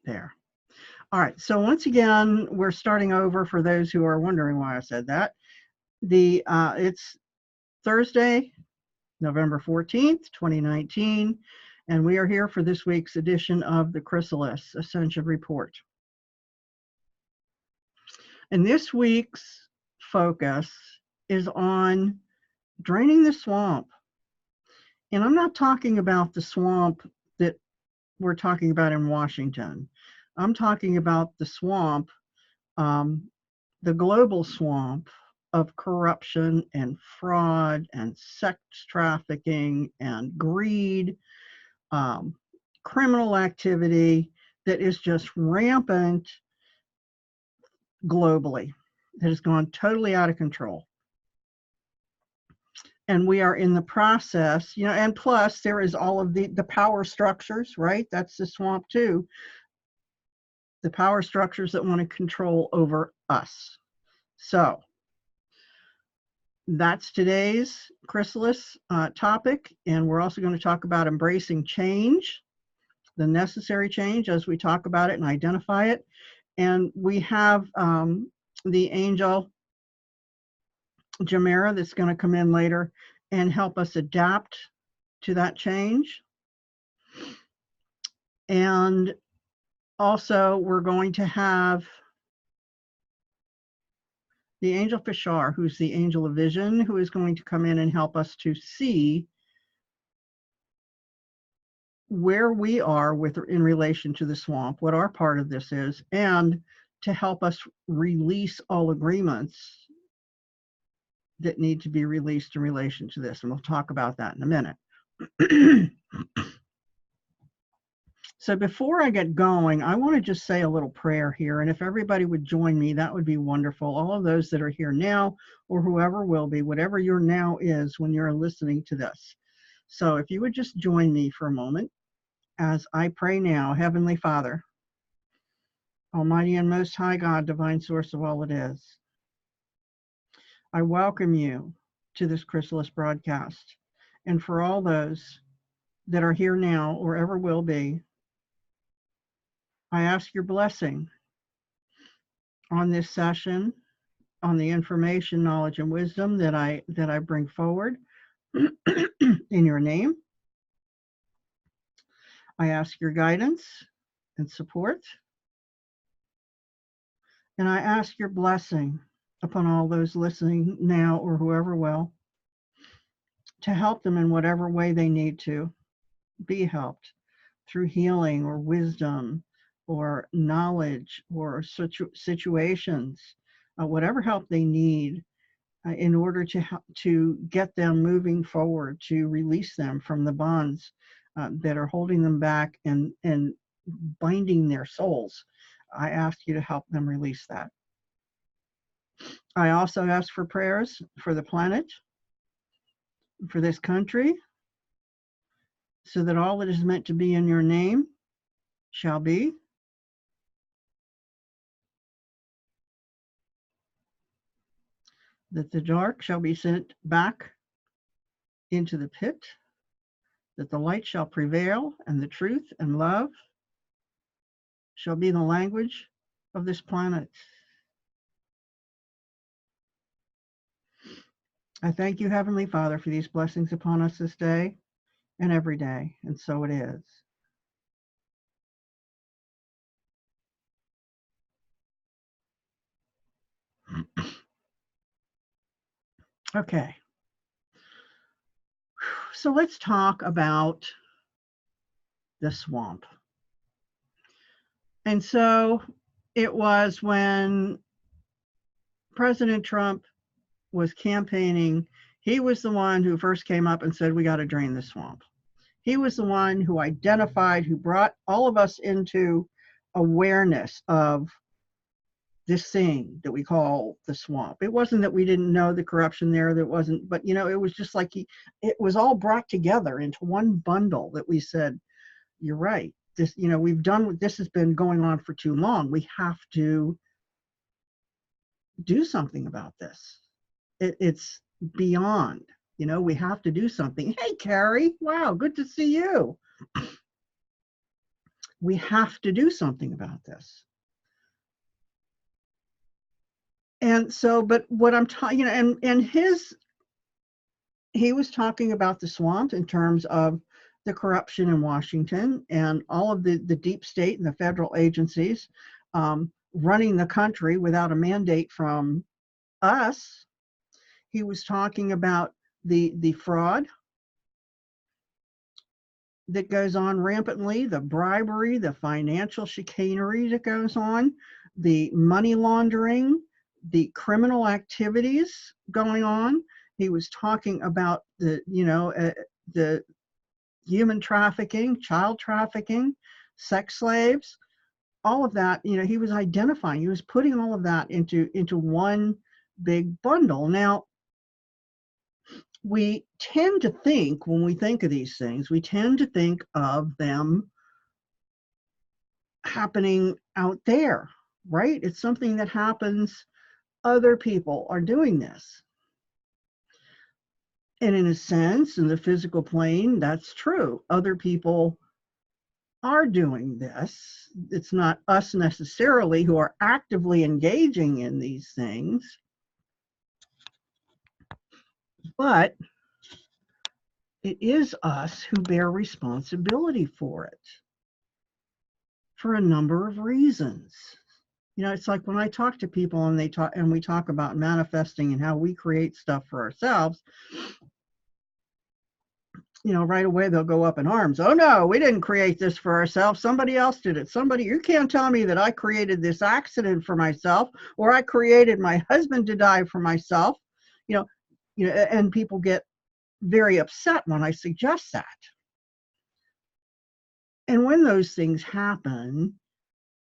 there. All right, so once again, we're starting over for those who are wondering why I said that. It's Thursday, November 14th, 2019, and we are here for this week's edition of the Chrysalis Ascension Report. And this week's focus is on draining the swamp. And I'm not talking about the swamp that we're talking about in Washington. I'm talking about the swamp, the global swamp of corruption and fraud and sex trafficking and greed, criminal activity that is just rampant globally, that has gone totally out of control. And we are in the process, and plus there is all of the power structures, right? That's the swamp too. The power structures that want to control over us. So that's today's Chrysalis topic. And we're also going to talk about embracing change, the necessary change as we talk about it and identify it. And we have the angel Jamera that's going to come in later and help us adapt to that change. And also we're going to have the angel Fishar, who's the angel of vision, who is going to come in and help us to see where we are in relation to the swamp, what our part of this is, and to help us release all agreements that need to be released in relation to this. And we'll talk about that in a minute. So before I get going, I want to just say a little prayer here. And if everybody would join me, that would be wonderful. All of those that are here now, or whoever will be, whatever your now is when you're listening to this. So if you would just join me for a moment as I pray now. Heavenly Father, Almighty and Most High God, divine source of all it is, I welcome you to this Chrysalis broadcast. And for all those that are here now or ever will be, I ask your blessing on this session, on the information, knowledge, and wisdom that I bring forward in your name. I ask your guidance and support. And I ask your blessing upon all those listening now or whoever will, to help them in whatever way they need to be helped, through healing or wisdom or knowledge or situations, whatever help they need in order to get them moving forward, to release them from the bonds that are holding them back and binding their souls. I ask you to help them release that. I also ask for prayers for the planet, for this country, so that all that is meant to be in your name shall be. That the dark shall be sent back into the pit, that the light shall prevail, and the truth and love shall be the language of this planet. I thank you, Heavenly Father, for these blessings upon us this day and every day, and so it is. Okay. So let's talk about the swamp. And so it was when President Trump was campaigning, he was the one who first came up and said, we got to drain the swamp. He was the one who identified, who brought all of us into awareness of this thing that we call the swamp. It wasn't that we didn't know the corruption there, but it was just like it was all brought together into one bundle that we said, you're right. This, this has been going on for too long. We have to do something about this. It's beyond, we have to do something. Hey, Carrie, wow, good to see you. We have to do something about this. And so, but what I'm talking, he was talking about the swamp in terms of the corruption in Washington and all of the deep state and the federal agencies running the country without a mandate from us. He was talking about the fraud that goes on rampantly, the bribery, the financial chicanery that goes on, the money laundering, the criminal activities going on. He was talking about the human trafficking, child trafficking, sex slaves, all of that. He was identifying, he was putting all of that into one big bundle. Now, we tend to think, when we think of these things, we tend to think of them happening out there, right? It's something that happens, other people are doing this. And in a sense, in the physical plane, that's true. Other people are doing this. It's not us necessarily who are actively engaging in these things, but it is us who bear responsibility for it for a number of reasons. It's like when I talk to people and we talk about manifesting and how we create stuff for ourselves, right away they'll go up in arms. Oh no, we didn't create this for ourselves. Somebody else did it. You can't tell me that I created this accident for myself, or I created my husband to die for myself. And people get very upset when I suggest that. And when those things happen,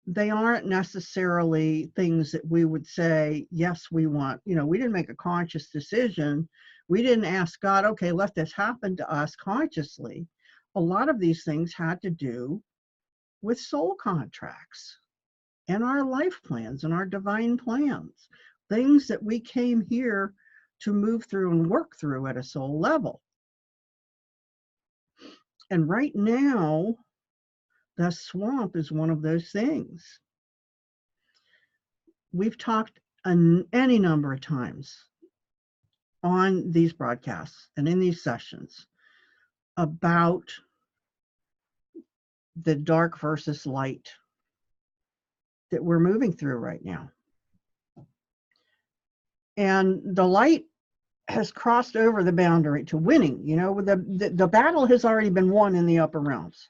they aren't necessarily things that we would say, yes, we want. We didn't make a conscious decision. We didn't ask God, okay, let this happen to us consciously. A lot of these things had to do with soul contracts and our life plans and our divine plans, things that we came here to move through and work through at a soul level. And right now, the swamp is one of those things. We've talked any number of times on these broadcasts and in these sessions about the dark versus light that we're moving through right now. And the light has crossed over the boundary to winning. The battle has already been won in the upper realms.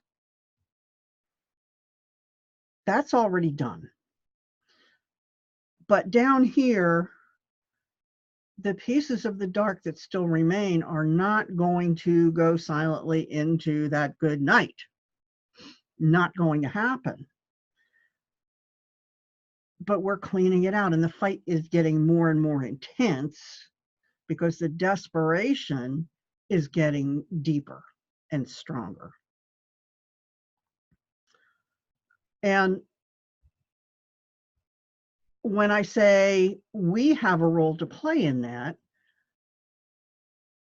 That's already done. But down here, the pieces of the dark that still remain are not going to go silently into that good night. Not going to happen. But we're cleaning it out, and the fight is getting more and more intense because the desperation is getting deeper and stronger. And when I say we have a role to play in that,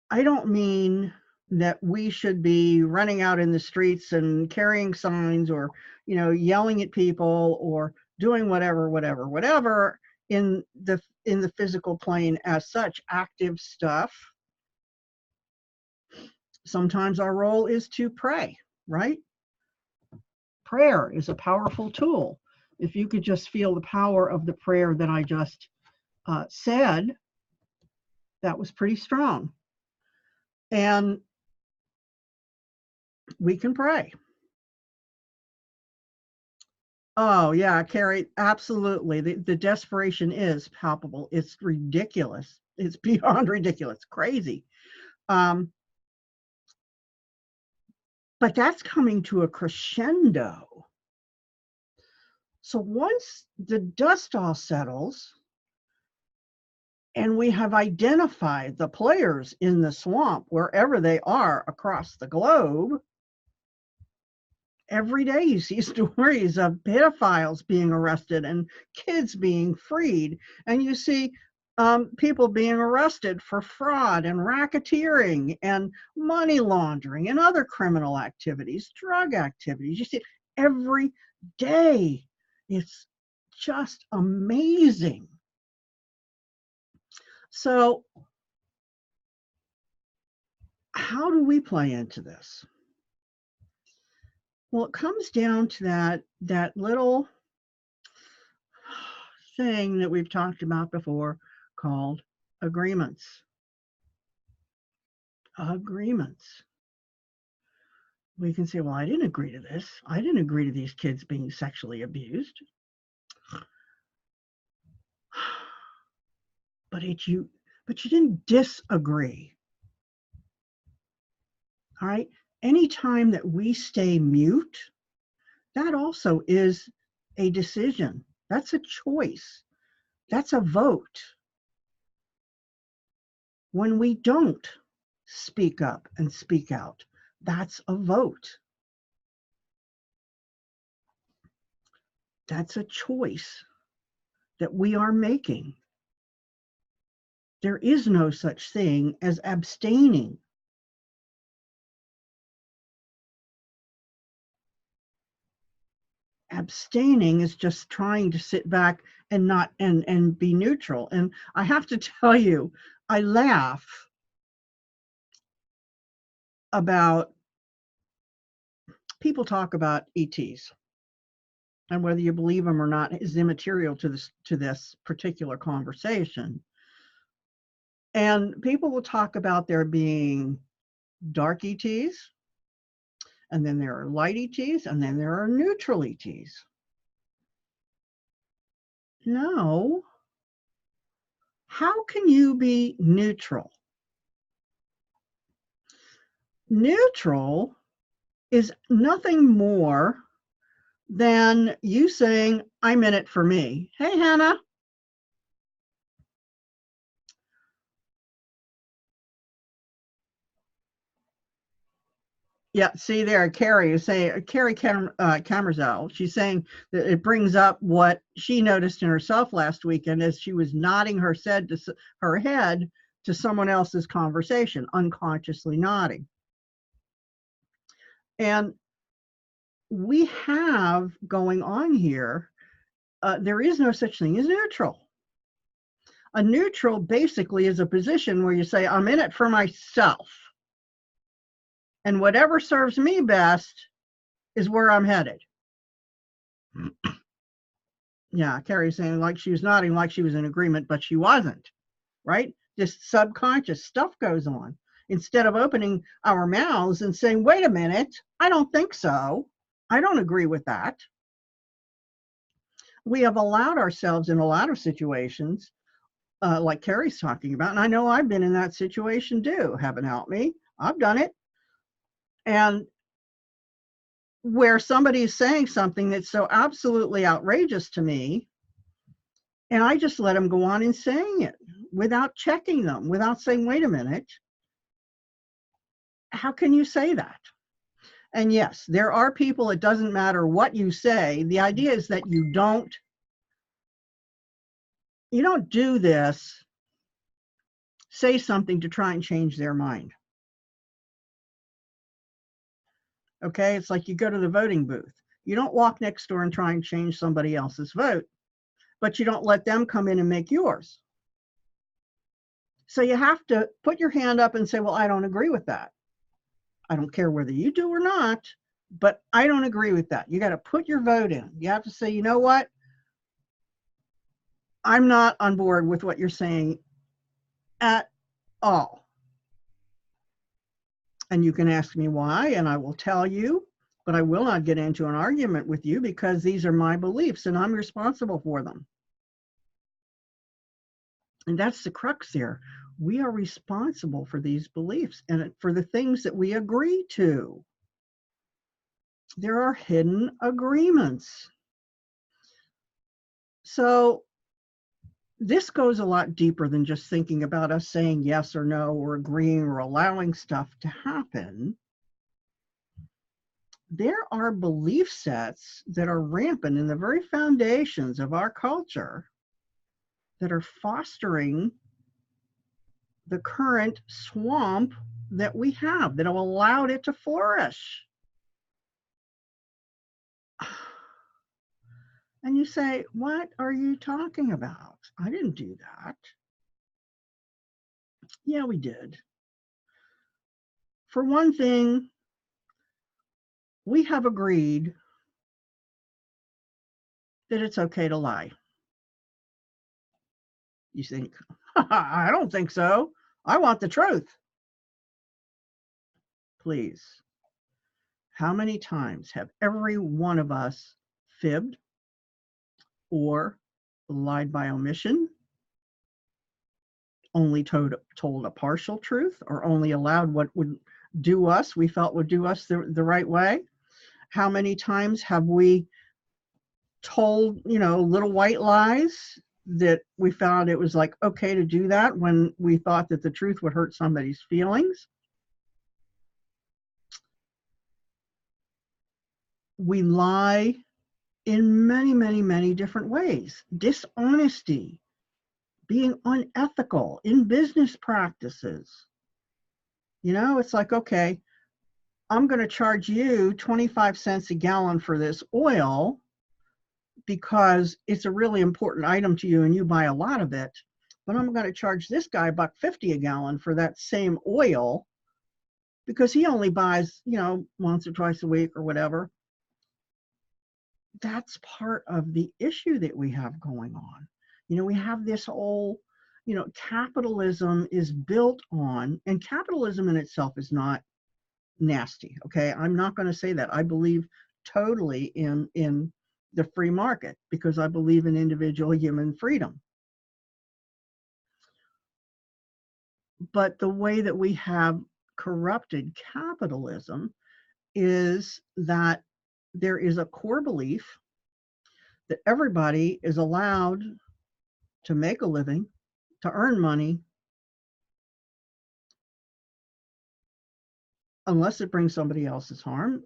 I don't mean that we should be running out in the streets and carrying signs or, yelling at people or doing whatever in the physical plane as such, active stuff. Sometimes our role is to pray, right? Prayer is a powerful tool. If you could just feel the power of the prayer that I just said, that was pretty strong. And we can pray. Oh, yeah, Carrie, absolutely. The desperation is palpable. It's ridiculous. It's beyond ridiculous, crazy. But that's coming to a crescendo. So once the dust all settles, and we have identified the players in the swamp, wherever they are across the globe, every day you see stories of pedophiles being arrested and kids being freed. And you see people being arrested for fraud and racketeering and money laundering and other criminal activities, drug activities. You see every day. It's just amazing. So how do we play into this? Well, it comes down to that little thing that we've talked about before called agreements. Agreements. We can say, well, I didn't agree to this. I didn't agree to these kids being sexually abused. But you didn't disagree. All right. Anytime that we stay mute, that also is a decision. That's a choice. That's a vote. When we don't speak up and speak out, that's a vote. That's a choice that we are making. There is no such thing as abstaining. Abstaining is just trying to sit back and not and be neutral. And I have to tell you, I laugh about people talk about ETs, and whether you believe them or not is immaterial to this particular conversation. And people will talk about there being dark ETs, and then there are light ETs, and then there are neutral ETs. No. How can you be neutral? Neutral is nothing more than you saying, I'm in it for me. Hey, Hannah. Yeah, see there, Carrie is saying, Carrie Camerzel, she's saying that it brings up what she noticed in herself last weekend as she was nodding her head to someone else's conversation, unconsciously nodding. And we have going on here, there is no such thing as neutral. A neutral basically is a position where you say, I'm in it for myself. And whatever serves me best is where I'm headed. Yeah, Carrie's saying like she was nodding like she was in agreement, but she wasn't, right? This subconscious stuff goes on. Instead of opening our mouths and saying, wait a minute, I don't think so. I don't agree with that. We have allowed ourselves in a lot of situations, like Carrie's talking about, and I know I've been in that situation too. Heaven help me. I've done it. And where somebody is saying something that's so absolutely outrageous to me, and I just let them go on in saying it without checking them, without saying, wait a minute, how can you say that? And yes, there are people, it doesn't matter what you say. The idea is that you don't do this, say something to try and change their mind. Okay, it's like you go to the voting booth. You don't walk next door and try and change somebody else's vote, but you don't let them come in and make yours. So you have to put your hand up and say, well, I don't agree with that. I don't care whether you do or not, but I don't agree with that. You got to put your vote in. You have to say, you know what? I'm not on board with what you're saying at all. And you can ask me why, and I will tell you, but I will not get into an argument with you because these are my beliefs and I'm responsible for them. And that's the crux here. We are responsible for these beliefs and for the things that we agree to. There are hidden agreements. So this goes a lot deeper than just thinking about us saying yes or no or agreeing or allowing stuff to happen. There are belief sets that are rampant in the very foundations of our culture that are fostering the current swamp that we have, that have allowed it to flourish. And you say, what are you talking about? I didn't do that. Yeah, we did. For one thing, we have agreed that it's okay to lie. You think, I don't think so. I want the truth. Please. How many times have every one of us fibbed or lied by omission, only told a partial truth, or only allowed what would do us, we felt would do us the right way? How many times have we told, little white lies that we found it was like okay to do that when we thought that the truth would hurt somebody's feelings? We lie in many, many, many different ways. Dishonesty, being unethical in business practices. It's like, okay, I'm going to charge you 25 cents a gallon for this oil because it's a really important item to you and you buy a lot of it. But I'm going to charge this guy $1.50 a gallon for that same oil because he only buys, once or twice a week or whatever. That's part of the issue that we have going on. We have this whole, capitalism is built on, and capitalism in itself is not nasty. Okay. I'm not going to say that. I believe totally in the free market because I believe in individual human freedom. But the way that we have corrupted capitalism is that there is a core belief that everybody is allowed to make a living, to earn money, unless it brings somebody else harm.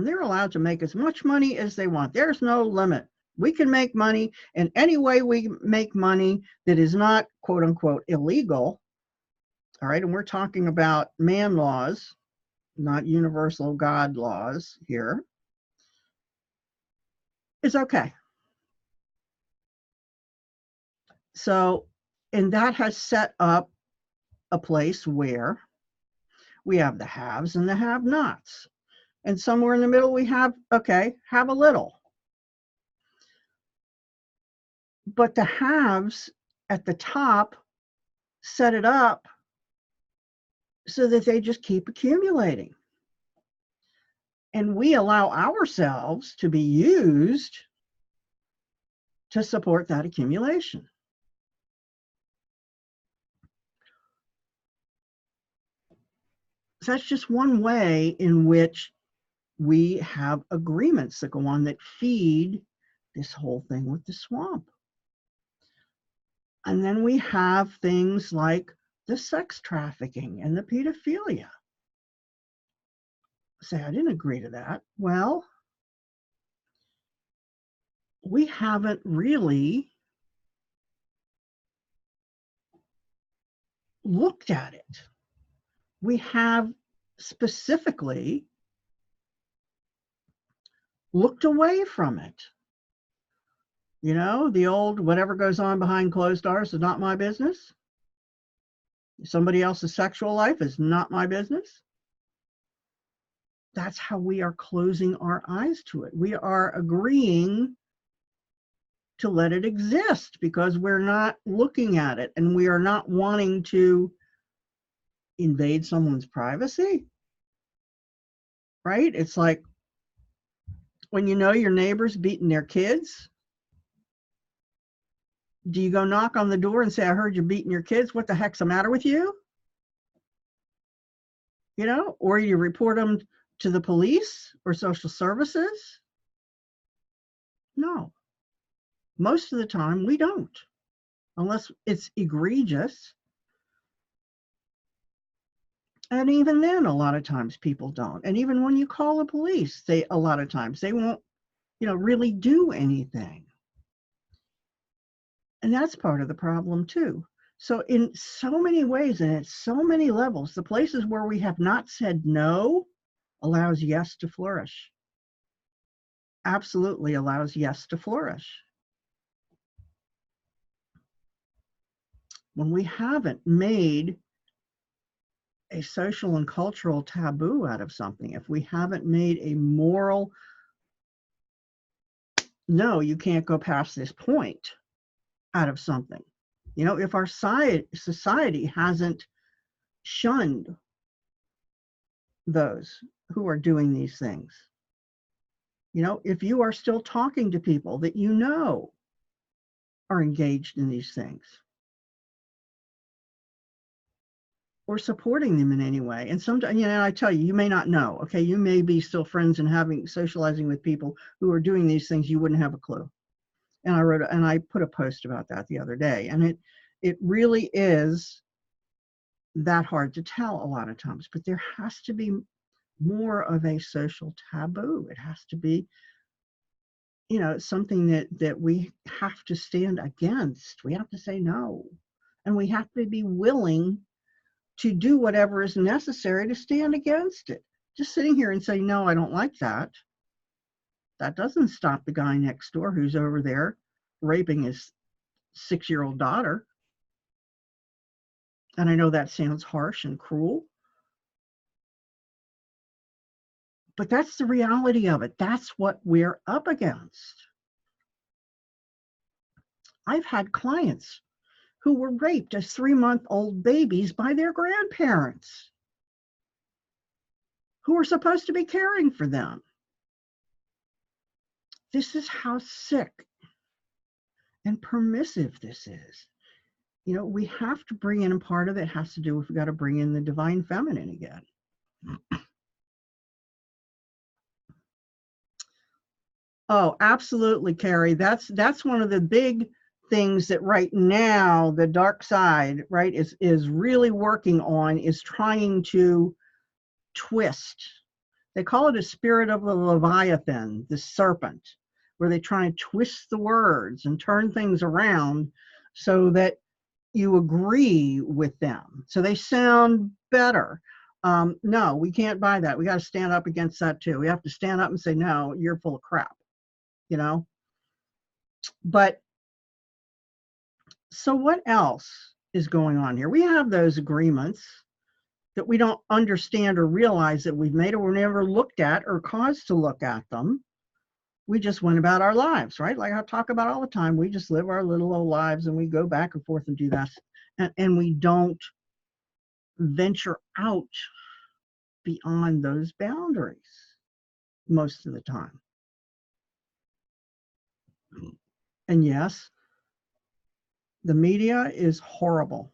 They're allowed to make as much money as they want. There's no limit. We can make money in any way we make money that is not, quote unquote, illegal. All right. And we're talking about man laws, not universal God laws here. It's okay. So, and that has set up a place where we have the haves and the have-nots. And somewhere in the middle we have, okay, have a little. But the haves at the top set it up so that they just keep accumulating. And we allow ourselves to be used to support that accumulation. So that's just one way in which we have agreements that go on that feed this whole thing with the swamp. And then we have things like the sex trafficking and the pedophilia. Say, I didn't agree to that. Well, we haven't really looked at it. We have specifically looked away from it. The old whatever goes on behind closed doors is not my business. Somebody else's sexual life is not my business. That's how we are closing our eyes to it. We are agreeing to let it exist because we're not looking at it and we are not wanting to invade someone's privacy. Right? It's like when your neighbor's beating their kids. Do you go knock on the door and say, I heard you're beating your kids? What the heck's the matter with you? Or you report them to the police or social services? No. Most of the time we don't, unless it's egregious. And even then, a lot of times people don't. And even when you call the police, a lot of times they won't, really do anything. And that's part of the problem too. So in so many ways and at so many levels, the places where we have not said no allows yes to flourish. absolutely allows yes to flourish. When we haven't made a social and cultural taboo out of something, if we haven't made a moral, no, you can't go past this point out of something. You know, if our society hasn't shunned those who are doing these things, you know, if you are still talking to people that you know are engaged in these things, or supporting them in any way. And sometimes, you know, I tell you, you may not know, okay, you may be still friends and socializing with people who are doing these things, you wouldn't have a clue. And I put a post about that the other day, and it really is that hard to tell a lot of times, but there has to be more of a social taboo. It has to be, you know, something that we have to stand against. We have to say no, and we have to be willing to do whatever is necessary to stand against it. Just sitting here and saying, no, I don't like that, that doesn't stop the guy next door who's over there raping his 6-year-old daughter. And I know that sounds harsh and cruel, but that's the reality of it. That's what we're up against. I've had clients who were raped as 3-month-old babies by their grandparents who were supposed to be caring for them. This is how sick and permissive this is. You know, we have to bring in, and part of it has to do with, we got to bring in the divine feminine again. Oh, absolutely, Carrie. That's one of the big things that right now the dark side, right, is really working on, is trying to twist. They call it a spirit of the Leviathan, the serpent, where they try and twist the words and turn things around so that you agree with them, so they sound better. No, we can't buy that. We got to stand up against that too. We have to stand up and say, no, you're full of crap, you know. But so what else is going on here? We have those agreements that we don't understand or realize that we've made, or we're never looked at or caused to look at them. We just went about our lives, right? Like I talk about all the time, we just live our little old lives and we go back and forth and do that. And we don't venture out beyond those boundaries most of the time. And yes, the media is horrible.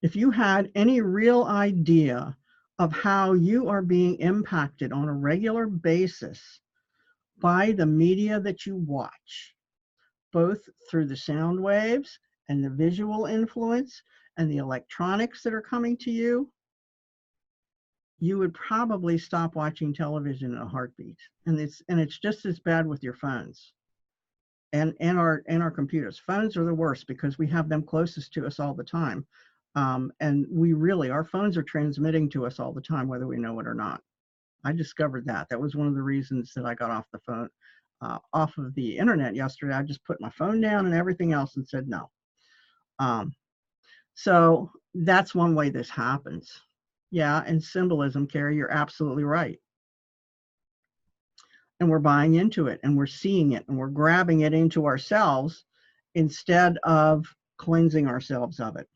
If you had any real idea of how you are being impacted on a regular basis by the media that you watch, both through the sound waves and the visual influence and the electronics that are coming to you, you would probably stop watching television in a heartbeat. And it's just as bad with your phones and our computers. Phones are the worst because we have them closest to us all the time. And our phones are transmitting to us all the time, whether we know it or not. I discovered that. That was one of the reasons that I got off the phone, off of the internet yesterday. I just put my phone down and everything else and said no. So that's one way this happens. Yeah, and symbolism, Carrie, you're absolutely right. And we're buying into it and we're seeing it and we're grabbing it into ourselves instead of cleansing ourselves of it.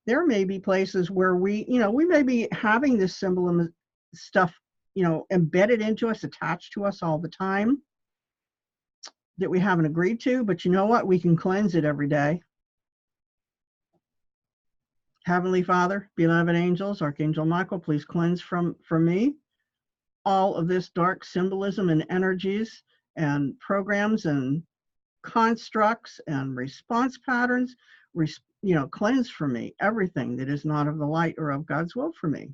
There may be places where we may be having this symbolism stuff, embedded into us, attached to us all the time that we haven't agreed to, but you know what? We can cleanse it every day. Heavenly Father, beloved angels, Archangel Michael, please cleanse from me all of this dark symbolism and energies and programs and constructs and response patterns. Cleanse from me everything that is not of the light or of God's will for me.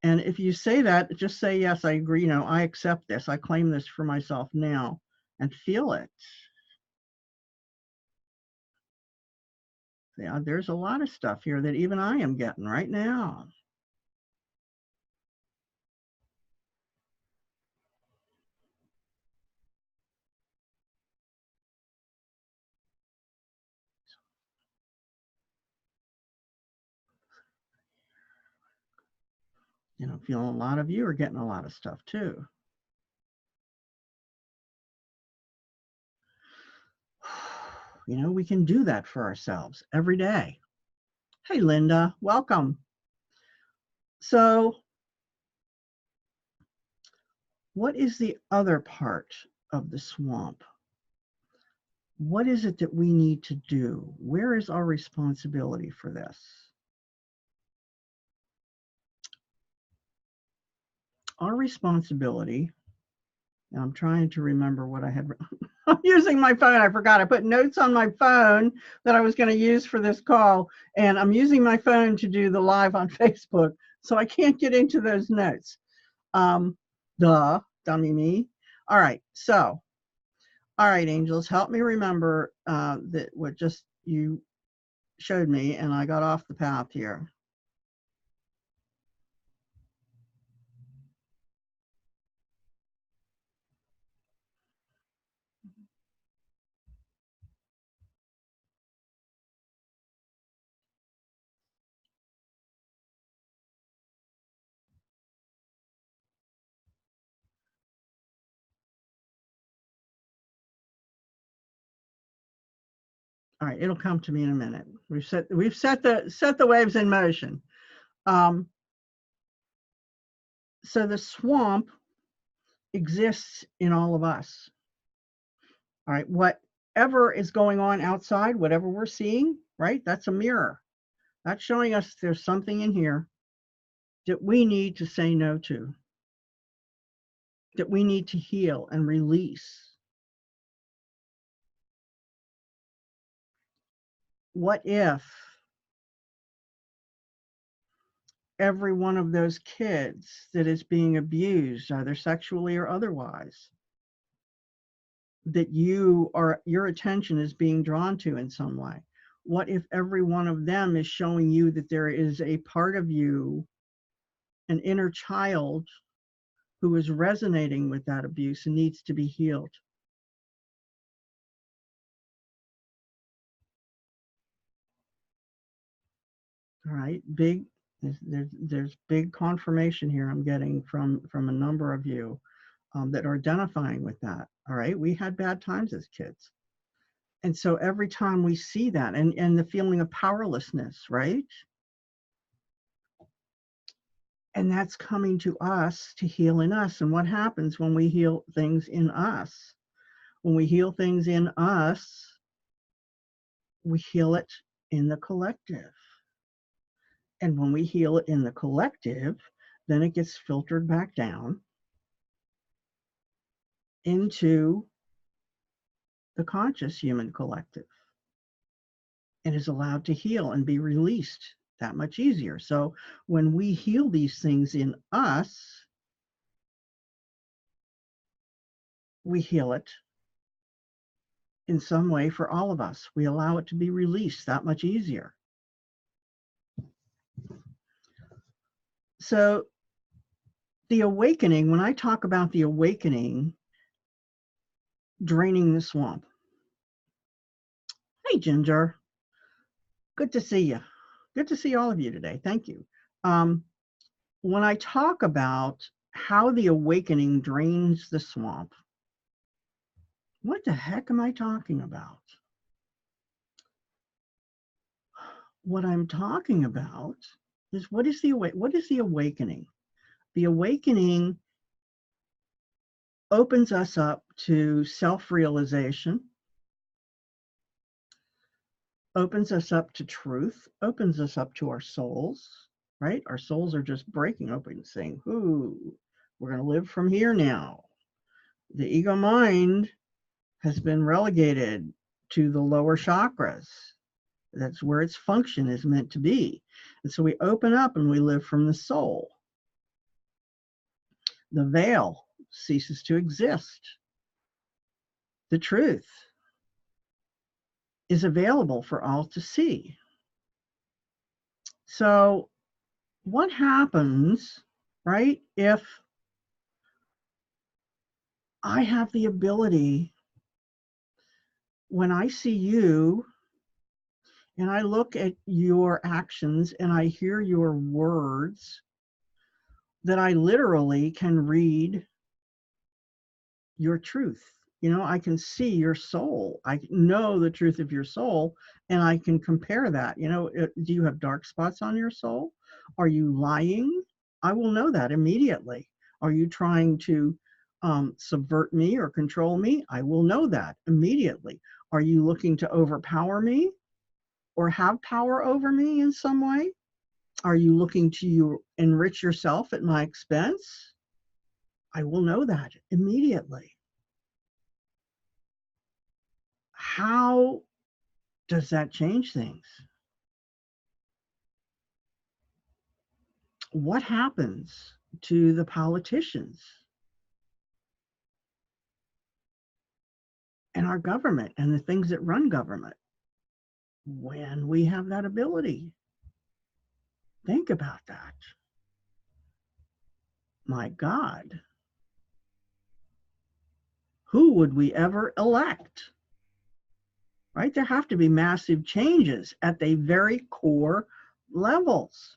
And if you say that, just say, yes, I agree. I accept this. I claim this for myself now, and feel it. Yeah, there's a lot of stuff here that even I am getting right now. feeling a lot of you are getting a lot of stuff too. We can do that for ourselves every day. Hey, Linda, welcome. So what is the other part of the swamp? What is it that we need to do? Where is our responsibility for this? Our responsibility, now I'm trying to remember what I had. I'm using my phone. I forgot. I put notes on my phone that I was going to use for this call, and I'm using my phone to do the live on Facebook, so I can't get into those notes. Dummy me. All right, so, all right, angels, help me remember that what just you showed me, and I got off the path here. All right, it'll come to me in a minute. We've set the waves in motion. So the swamp exists in all of us. All right, whatever is going on outside, whatever we're seeing, right? That's a mirror. That's showing us there's something in here that we need to say no to, that we need to heal and release. What if every one of those kids that is being abused, either sexually or otherwise, that your attention is being drawn to in some way? What if every one of them is showing you that there is a part of you, an inner child, who is resonating with that abuse and needs to be healed? All right, there's big confirmation here I'm getting from a number of you that are identifying with that. All right, we had bad times as kids. And so every time we see that, and the feeling of powerlessness, right? And that's coming to us to heal in us. And what happens when we heal things in us? When we heal things in us, we heal it in the collective. And when we heal it in the collective, then it gets filtered back down into the conscious human collective and is allowed to heal and be released that much easier. So when we heal these things in us, we heal it in some way for all of us. We allow it to be released that much easier. So the awakening, when I talk about the awakening, draining the swamp. Hey, Ginger. Good to see you. Good to see all of you today. Thank you. When I talk about how the awakening drains the swamp, what the heck am I talking about? What I'm talking about is what is the awakening? The awakening opens us up to self-realization, opens us up to truth, opens us up to our souls, right? Our souls are just breaking open, saying, ooh, we're going to live from here now. The ego mind has been relegated to the lower chakras. That's where its function is meant to be. And so we open up and we live from the soul. The veil ceases to exist. The truth is available for all to see. So what happens, right, if I have the ability, when I see you and I look at your actions and I hear your words, that I literally can read your truth. You know, I can see your soul. I know the truth of your soul, and I can compare that. You know, do you have dark spots on your soul? Are you lying? I will know that immediately. Are you trying to subvert me or control me? I will know that immediately. Are you looking to overpower me or have power over me in some way? Are you looking to enrich yourself at my expense? I will know that immediately. How does that change things? What happens to the politicians and our government and the things that run government when we have that ability? Think about that. My God, who would we ever elect? Right? There have to be massive changes at the very core levels.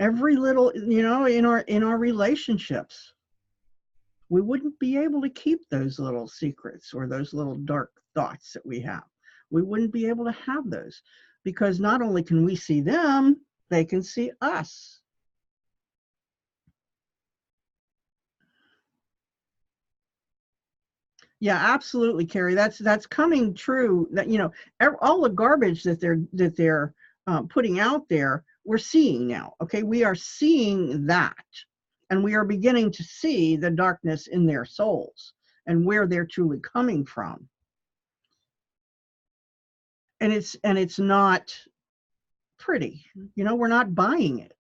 Every little, you know, in our relationships, we wouldn't be able to keep those little secrets or those little dark thoughts that we have. We wouldn't be able to have those because not only can we see them, they can see us. Yeah, absolutely, Carrie. That's coming true. That, you know, all the garbage that they're putting out there, we're seeing now. Okay, we are seeing that, and we are beginning to see the darkness in their souls and where they're truly coming from. And it's not pretty. You know, we're not buying it.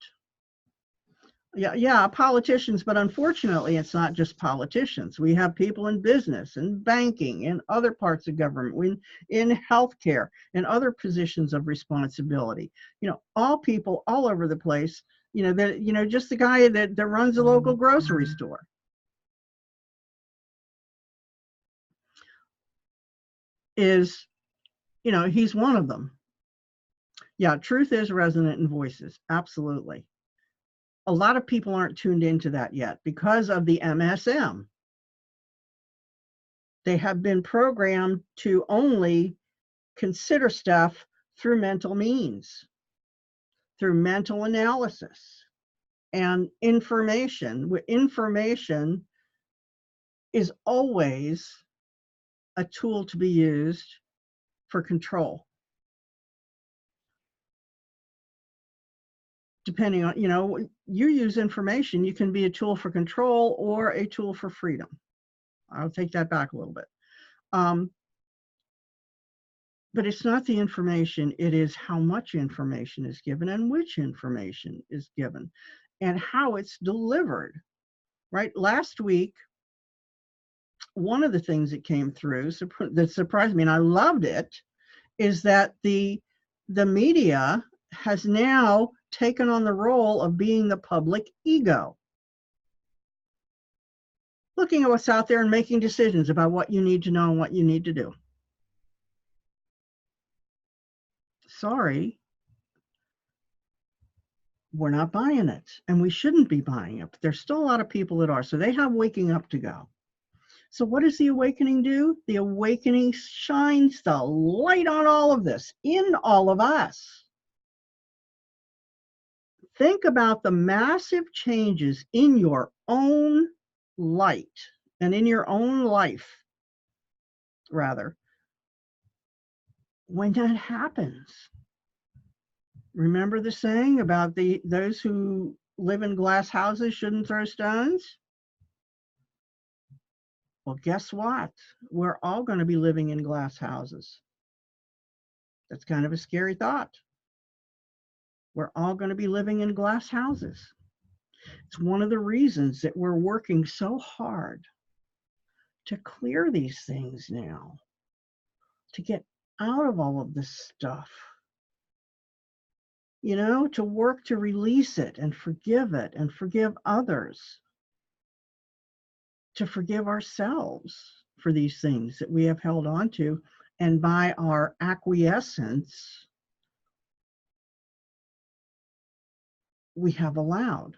Yeah, politicians, but unfortunately, it's not just politicians. We have people in business and banking and other parts of government, in healthcare and other positions of responsibility. You know, all people all over the place. You know, that, you know, just the guy that runs a local grocery store. Is, you know, he's one of them. Yeah, truth is resonant in voices. Absolutely. A lot of people aren't tuned into that yet because of the MSM. They have been programmed to only consider stuff through mental means, through mental analysis and information. Information is always a tool to be used for control. Depending on, you know, you use information, you can be a tool for control or a tool for freedom. I'll take that back a little bit. But it's not the information, it is how much information is given and which information is given and how it's delivered, right? Last week, one of the things that came through that surprised me, and I loved it, is that the media has now taken on the role of being the public ego, looking at what's out there and making decisions about what you need to know and what you need to do. Sorry, we're not buying it, and we shouldn't be buying it. But there's still a lot of people that are, so they have waking up to go. So what does the awakening do? The awakening shines the light on all of this, in all of us. Think about the massive changes in your own light and in your own life, rather, when that happens. Remember the saying about those who live in glass houses shouldn't throw stones? Well, guess what? We're all going to be living in glass houses. That's kind of a scary thought. We're all going to be living in glass houses. It's one of the reasons that we're working so hard to clear these things now, to get out of all of this stuff, you know, to work to release it and forgive others, to forgive ourselves for these things that we have held on to. And by our acquiescence, we have allowed.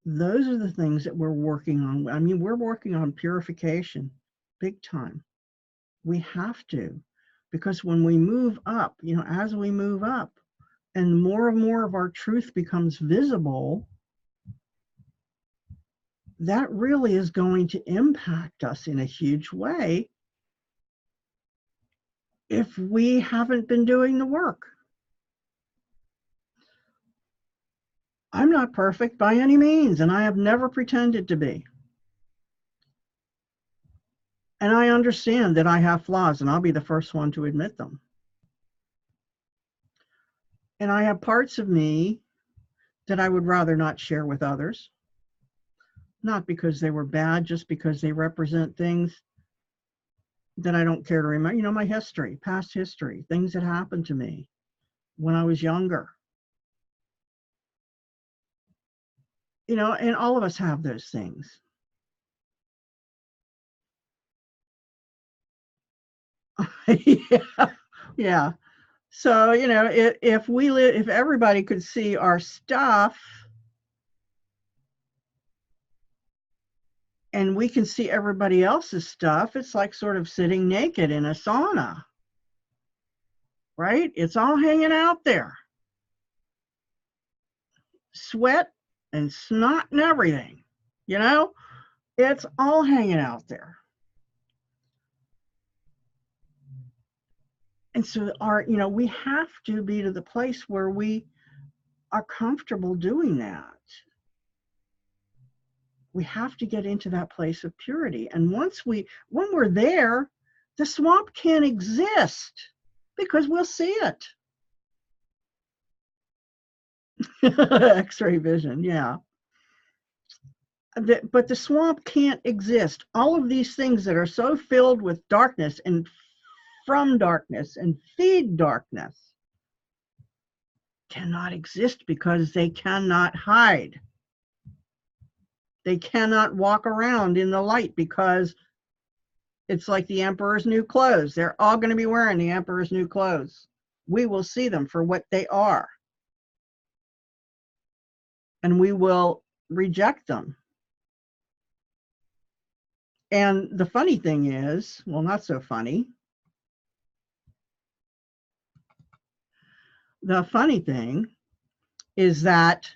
Those are the things that we're working on. I mean, we're working on purification big time. We have to, because when we move up, as we move up and more of our truth becomes visible, that really is going to impact us in a huge way if we haven't been doing the work. I'm not perfect by any means, and I have never pretended to be. And I understand that I have flaws, and I'll be the first one to admit them. And I have parts of me that I would rather not share with others. Not because they were bad, just because they represent things that I don't care to remember. My history, past history, things that happened to me when I was younger. And all of us have those things. Yeah. So, if everybody could see our stuff and we can see everybody else's stuff, it's like sort of sitting naked in a sauna, right? It's all hanging out there. Sweat and snot and everything, it's all hanging out there. And so we have to be to the place where we are comfortable doing that. We have to get into that place of purity. And when we're there, the swamp can't exist because we'll see it. X-ray vision, yeah. But the swamp can't exist. All of these things that are so filled with darkness and from darkness and feed darkness cannot exist because they cannot hide. They cannot walk around in the light because it's like the emperor's new clothes. They're all going to be wearing the emperor's new clothes. We will see them for what they are. And we will reject them. And the funny thing is, well, not so funny. The funny thing is that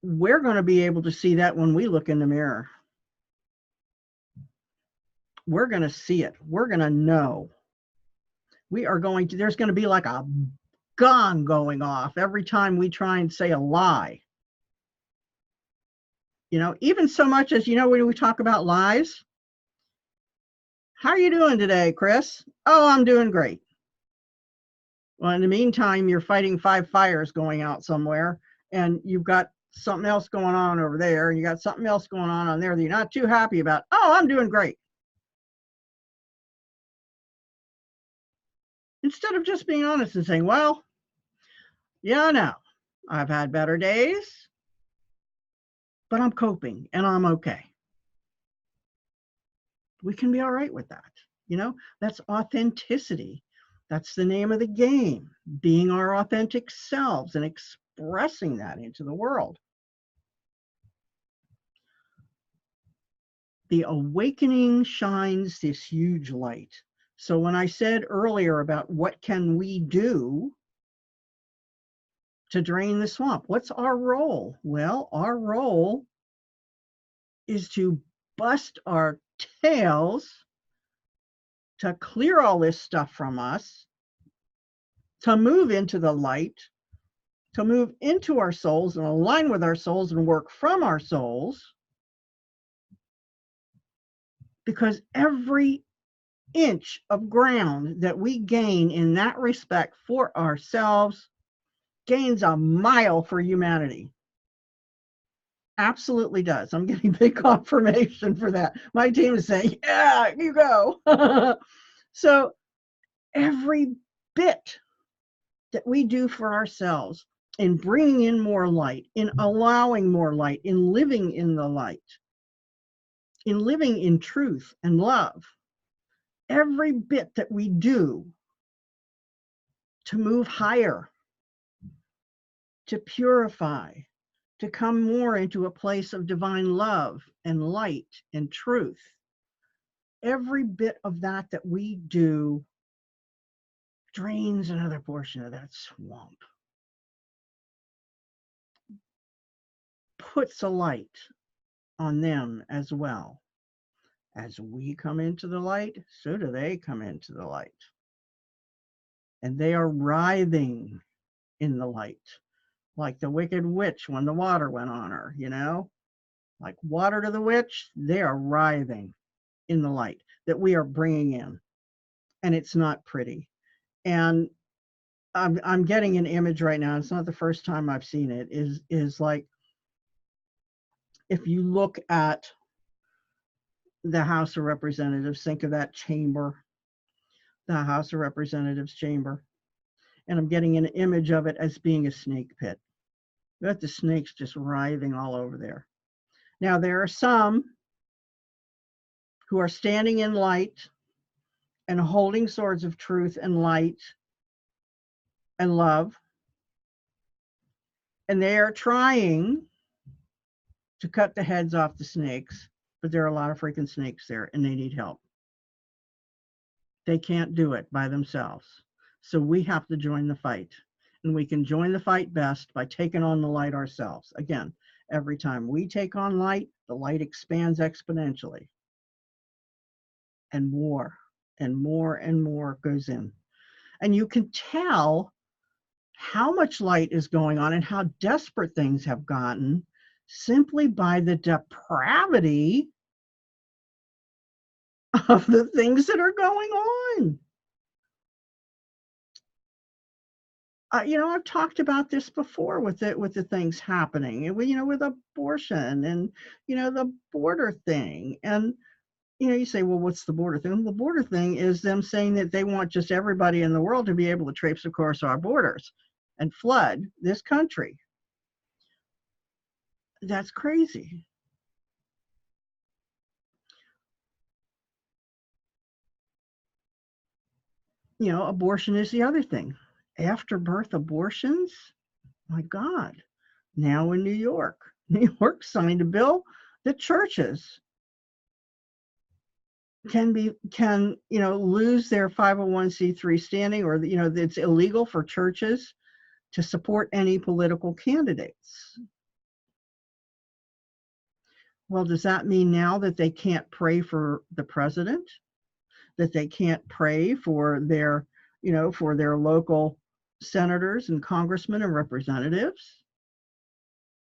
we're going to be able to see that when we look in the mirror. We're going to see it. We're going to know. There's going to be like a gong going off every time we try and say a lie. Even so much as, when we talk about lies. How are you doing today, Chris? Oh, I'm doing great. Well, in the meantime, you're fighting 5 fires going out somewhere, and you've got something else going on over there, and you got something else going on there that you're not too happy about. Oh, I'm doing great. Instead of just being honest and saying, well, yeah, no, I've had better days, but I'm coping and I'm okay. We can be all right with that. That's authenticity. That's the name of the game, being our authentic selves and expressing that into the world. The awakening shines this huge light. So when I said earlier about what can we do to drain the swamp, what's our role? Well, our role is to bust our tails to clear all this stuff from us, to move into the light, to move into our souls and align with our souls and work from our souls. Because every inch of ground that we gain in that respect for ourselves gains a mile for humanity. Absolutely does. I'm getting big confirmation for that. My team is saying, yeah, you go. So every bit that we do for ourselves in bringing in more light, in allowing more light, in living in the light, in living in truth and love, every bit that we do to move higher, to purify, to come more into a place of divine love and light and truth. Every bit of that we do drains another portion of that swamp, puts a light on them as well. As we come into the light, so do they come into the light. And they are writhing in the light, like the wicked witch when the water went on her, you know? Like water to the witch, they are writhing in the light that we are bringing in. And it's not pretty. And I'm getting an image right now. It's not the first time I've seen it. Is like, if you look at the House of Representatives, think of that chamber, the House of Representatives chamber. And I'm getting an image of it as being a snake pit. You got the snakes just writhing all over there. Now, there are some who are standing in light and holding swords of truth and light and love. And they are trying to cut the heads off the snakes, but there are a lot of freaking snakes there and they need help. They can't do it by themselves. So we have to join the fight. And we can join the fight best by taking on the light ourselves. Again, every time we take on light, the light expands exponentially. And more and more and more goes in. And you can tell how much light is going on and how desperate things have gotten simply by the depravity of the things that are going on. I've talked about this before with the things happening, with abortion and, the border thing. And, you say, well, what's the border thing? The border thing is them saying that they want just everybody in the world to be able to traipse across our borders and flood this country. That's crazy. Abortion is the other thing. After birth abortions, my God, now in New York signed a bill that churches can lose their 501c3 standing, or it's illegal for churches to support any political candidates. Well, does that mean now that they can't pray for the president? That they can't pray for their, for their local senators and congressmen and representatives?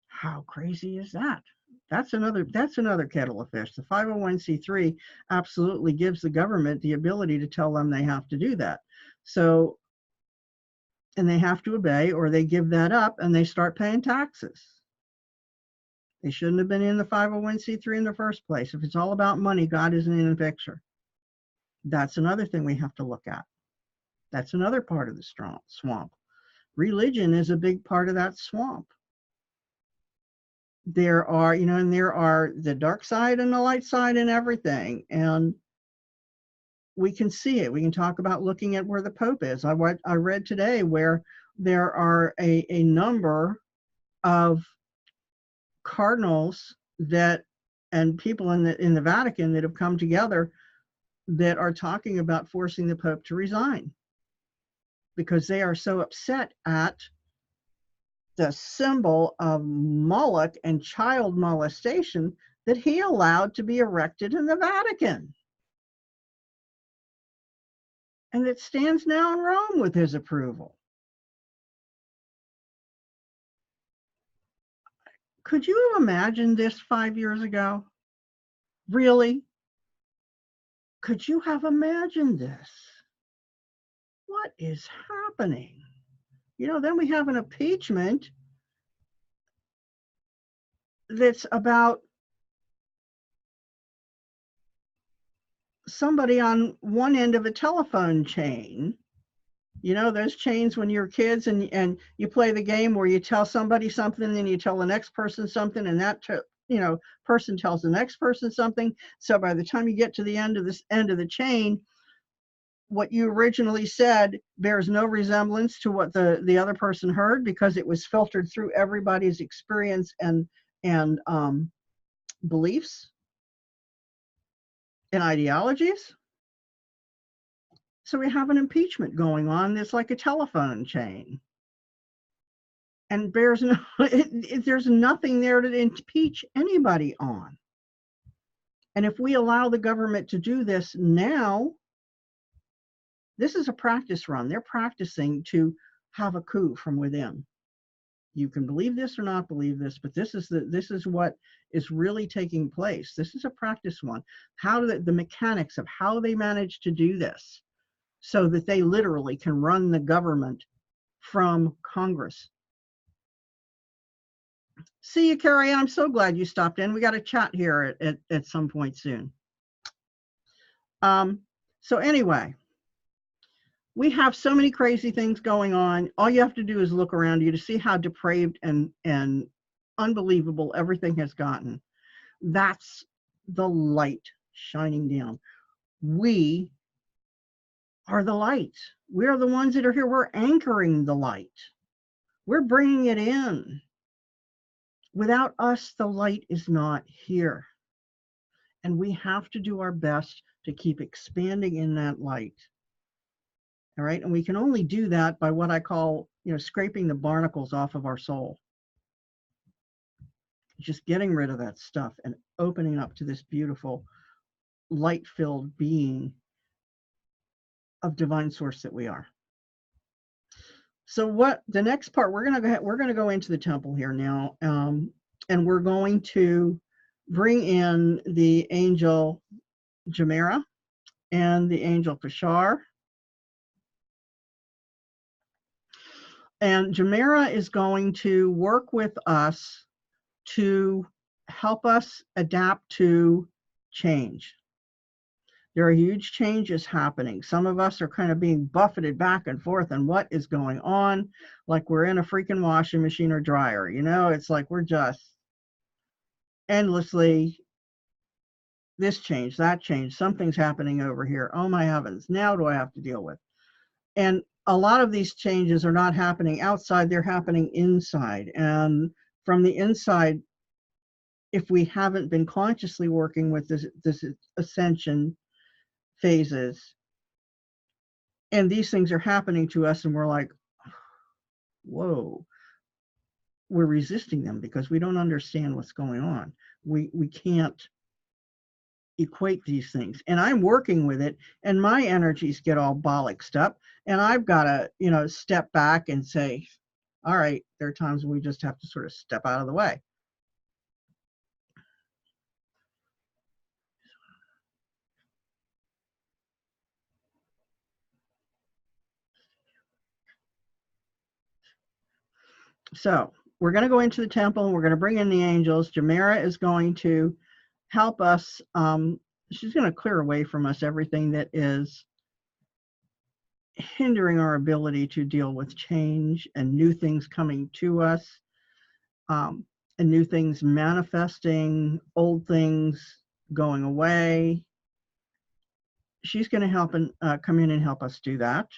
How crazy is that? That's another kettle of fish. The 501c3 absolutely gives the government the ability to tell them they have to do that. So, and they have to obey, or they give that up and they start paying taxes. They shouldn't have been in the 501c3 in the first place. If it's all about money, God isn't in the picture. That's another thing we have to look at. That's another part of the swamp. Religion is a big part of that swamp. There are, and there are the dark side and the light side and everything. And we can see it. We can talk about looking at where the Pope is. I read today where there are a number of cardinals and people in the Vatican that have come together that are talking about forcing the Pope to resign because they are so upset at the symbol of Moloch and child molestation that he allowed to be erected in the Vatican. And it stands now in Rome with his approval. Could you have imagined this 5 years ago? Really? Could you have imagined this? What is happening? Then we have an impeachment that's about somebody on one end of a telephone chain. Those chains when you're kids and you play the game where you tell somebody something and then you tell the next person something, and that person tells the next person something. So by the time you get to the end of the chain, what you originally said bears no resemblance to what the other person heard, because it was filtered through everybody's experience and beliefs and ideologies. So we have an impeachment going on that's like a telephone chain, and bears no there's nothing there to impeach anybody on. And if we allow the government to do this now, this is a practice run. They're practicing to have a coup from within. You can believe this or not believe this, but this is what is really taking place. This is a practice one. How the mechanics of how they manage to do this, so that they literally can run the government from Congress. See you, Carrie. I'm so glad you stopped in. We got to chat here at some point soon. So anyway, we have so many crazy things going on. All you have to do is look around you to see how depraved and unbelievable everything has gotten. That's the light shining down. We are the light. We're the ones that are here. We're anchoring the light. We're bringing it in. Without us, the light is not here. And we have to do our best to keep expanding in that light. All right. And we can only do that by what I call, scraping the barnacles off of our soul. Just getting rid of that stuff and opening up to this beautiful light-filled being of divine source that we are. So what the next part, we're going to go into the temple here now, and we're going to bring in the angel Jamera and the angel Pashar. And Jamera is going to work with us to help us adapt to change. There are huge changes happening. Some of us are kind of being buffeted back and forth on what is going on, like we're in a freaking washing machine or dryer. It's like we're just endlessly this change, that change, something's happening over here. Oh my heavens, now do I have to deal with? And a lot of these changes are not happening outside, they're happening inside. And from the inside, if we haven't been consciously working with this ascension phases, and these things are happening to us, and we're like, whoa, we're resisting them because we don't understand what's going on. We can't equate these things. And I'm working with it, and my energies get all bollocksed up, and I've got to, step back and say, all right, there are times when we just have to sort of step out of the way. So we're going to go into the temple, and we're going to bring in the angels. Jamera is going to help us. She's going to clear away from us everything that is hindering our ability to deal with change and new things coming to us, and new things manifesting, old things going away. She's going to help and come in and help us do that,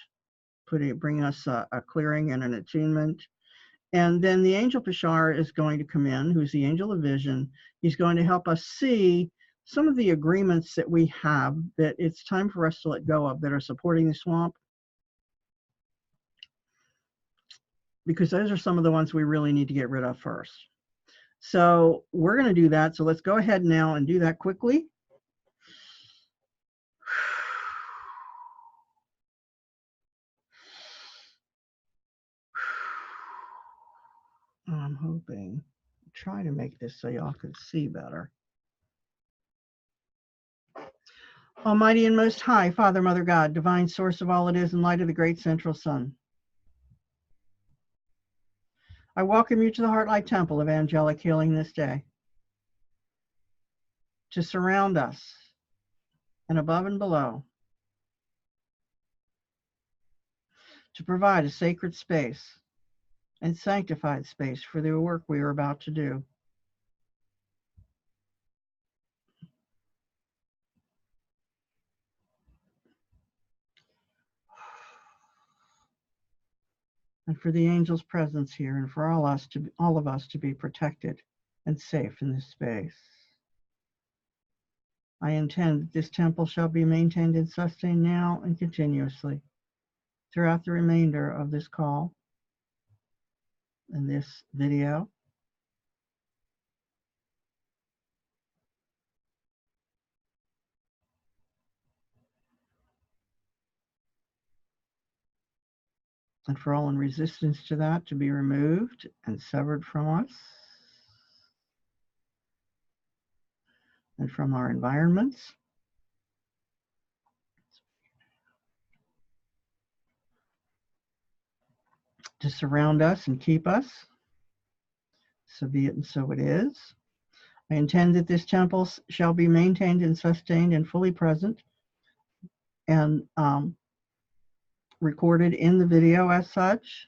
bring us a clearing and an attunement. And then the angel Pashar is going to come in, who's the angel of vision. He's going to help us see some of the agreements that we have that it's time for us to let go of that are supporting the swamp, because those are some of the ones we really need to get rid of first. So we're going to do that. So let's go ahead now and do that quickly. I'm hoping, try to make this so y'all can see better. Almighty and most high, Father, Mother, God, divine source of all that is and light of the great central sun. I welcome you to the Heartlight Temple of Angelic Healing this day, to surround us and above and below, to provide a sacred space and sanctified space for the work we are about to do. and for the angels' presence here, and for all of us to be protected and safe in this space. I intend that this temple shall be maintained and sustained now and continuously throughout the remainder of this call and this video. And for all in resistance to that to be removed and severed from us and from our environments. To surround us and keep us. So be it and so it is. I intend that this temple shall be maintained and sustained and fully present and recorded in the video as such,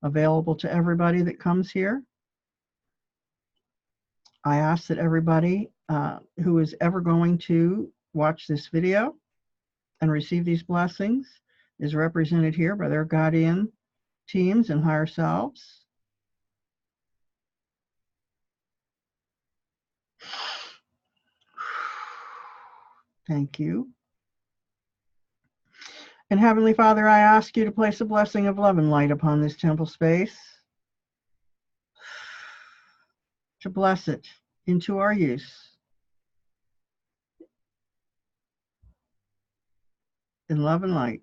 available to everybody that comes here. I ask that everybody who is ever going to watch this video and receive these blessings is represented here by their guardian teams and higher selves. Thank you. And Heavenly Father, I ask you to place a blessing of love and light upon this temple space, to bless it into our use in love and light,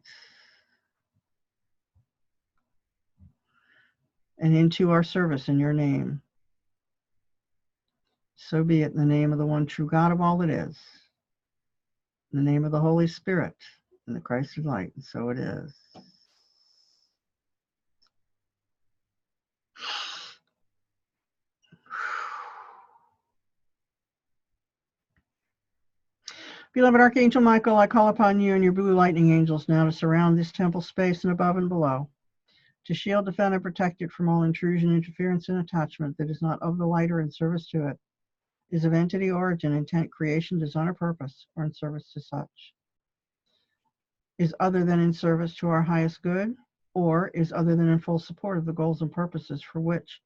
and into our service in your name. So be it in the name of the one true God of all that is, in the name of the Holy Spirit, and the Christ of light, and so it is. Beloved Archangel Michael, I call upon you and your blue lightning angels now to surround this temple space and above and below, to shield, defend, and protect it from all intrusion, interference, and attachment that is not of the light or in service to it, is of entity, origin, intent, creation, design, or purpose, or in service to such, is other than in service to our highest good, or is other than in full support of the goals and purposes for which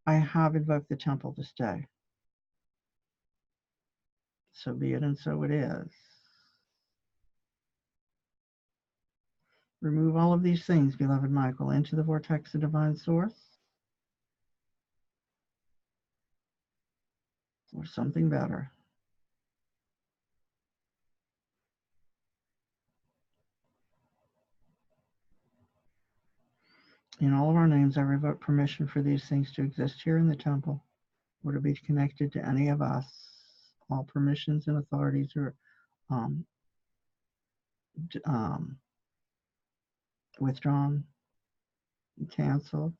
I have invoked the temple this day. So be it and so it is. Remove all of these things, beloved Michael, into the vortex of divine source, or something better. In all of our names, I revoke permission for these things to exist here in the temple, or to be connected to any of us. All permissions and authorities are withdrawn and canceled.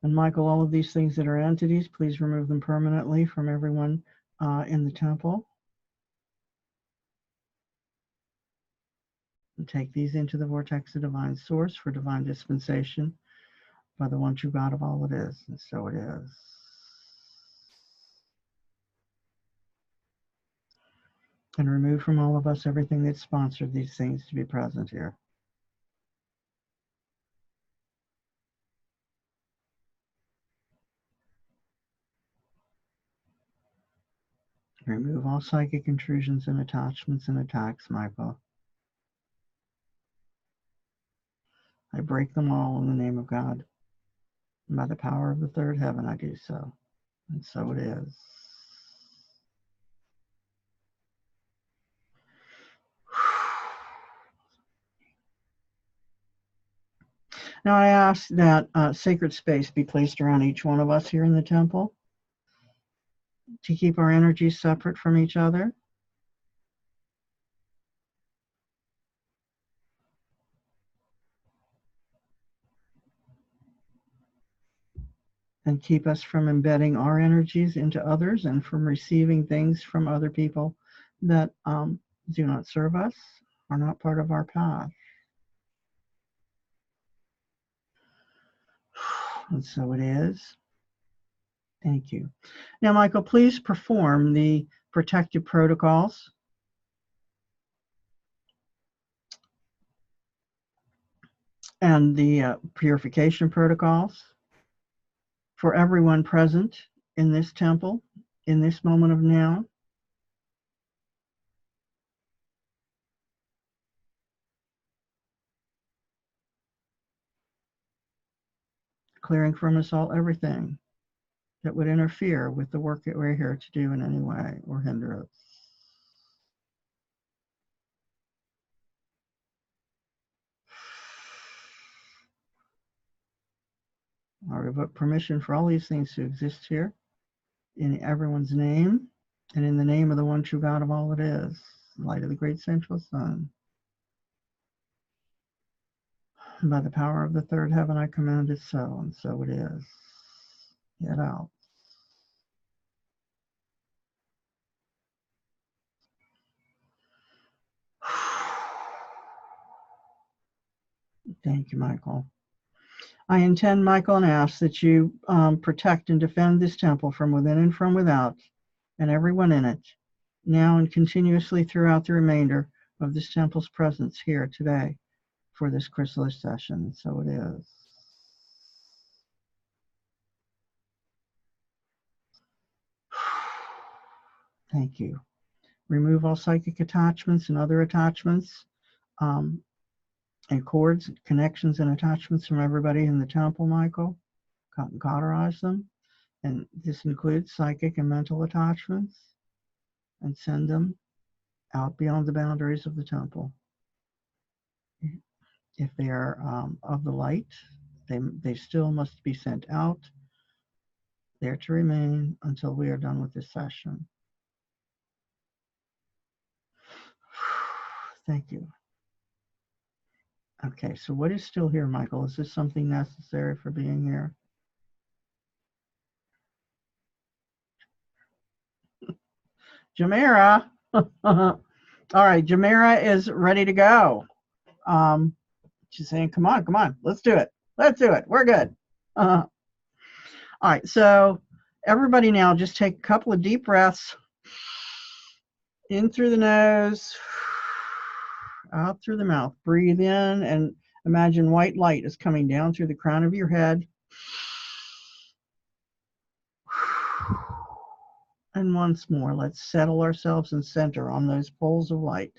And Michael, all of these things that are entities, please remove them permanently from everyone in the temple. And take these into the vortex of divine source for divine dispensation by the one true God of all that is, and so it is. And remove from all of us everything that sponsored these things to be present here. Remove all psychic intrusions and attachments and attacks, Michael. I break them all in the name of God. And by the power of the third heaven, I do so. And so it is. Now I ask that sacred space be placed around each one of us here in the temple to keep our energies separate from each other. And keep us from embedding our energies into others and from receiving things from other people that do not serve us, are not part of our path. And so it is, Thank you. Now, Michael, please perform the protective protocols. And the purification protocols for everyone present in this temple, in this moment of now. Clearing from us all everything that would interfere with the work that we're here to do in any way or hinder us. I revoke permission for all these things to exist here in everyone's name and in the name of the one true God of all that is, light of the great central sun. And by the power of the third heaven, I command it so, and so it is. Get out. Thank you, Michael. I intend, Michael, and ask that you protect and defend this temple from within and from without, and everyone in it, now and continuously throughout the remainder of this temple's presence here today for this Chrysalis session. So it is. Thank you. Remove all psychic attachments and other attachments and cords, connections, and attachments from everybody in the temple, Michael. Cauterize them. And this includes psychic and mental attachments, and send them out beyond the boundaries of the temple. If they are of the light, they still must be sent out, there to remain until we are done with this session. Thank you. Okay, so what is still here, Michael? Is this something necessary for being here? Jamera. All right, Jamera is ready to go. She's saying, come on, let's do it. Let's do it. We're good. All right, so everybody now just take a couple of deep breaths. In through the nose, out through the mouth. Breathe in and imagine white light is coming down through the crown of your head. And once more, let's settle ourselves and center on those poles of light.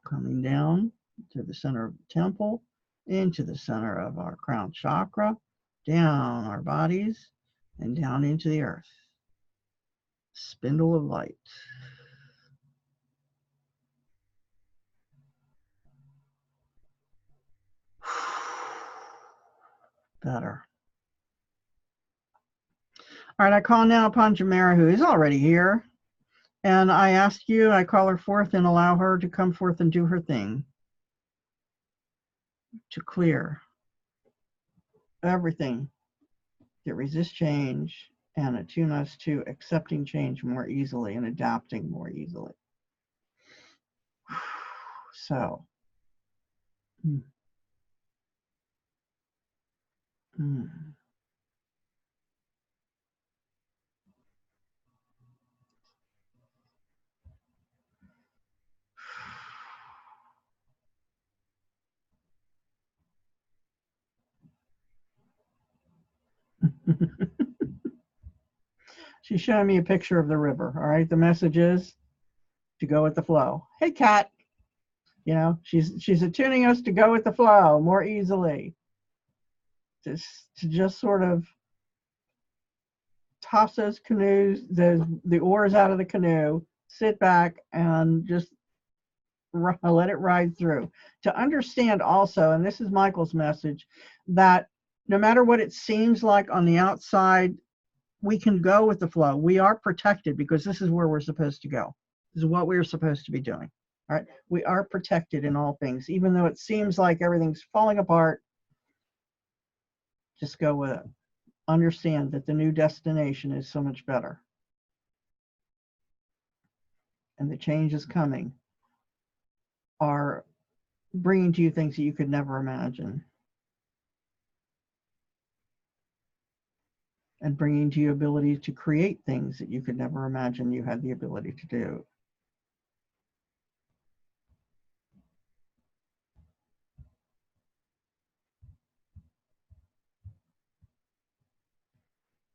Coming down to the center of the temple, into the center of our crown chakra, down our bodies, and down into the earth. Spindle of light. Better. All right, I call now upon Jamera, who is already here. And I ask you, I call her forth and allow her to come forth and do her thing. To clear everything that resists change and attune us to accepting change more easily and adapting more easily. So, She's showing me a picture of the river. All right, the message is to go with the flow. Hey, cat. You know, she's attuning us to go with the flow more easily. To just sort of toss those canoes, the oars out of the canoe, sit back and just let it ride through. To understand also, and this is Michael's message, that no matter what it seems like on the outside, we can go with the flow. We are protected because this is where we're supposed to go. This is what we're supposed to be doing. All right. We are protected in all things, even though it seems like everything's falling apart. Just go with it. Understand that the new destination is so much better. And the changes coming are bringing to you things that you could never imagine. and bringing to you ability to create things that you could never imagine you had the ability to do.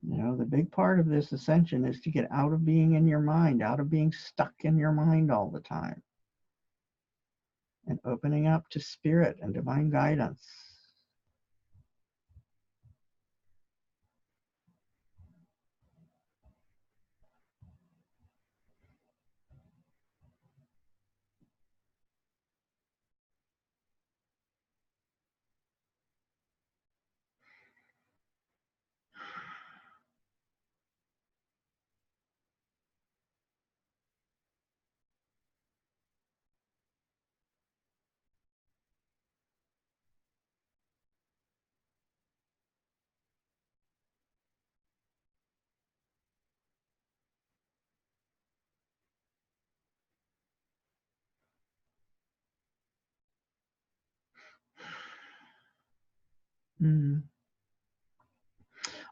You know, the big part of this ascension is to get out of being in your mind, out of being stuck in your mind all the time, and opening up to spirit and divine guidance.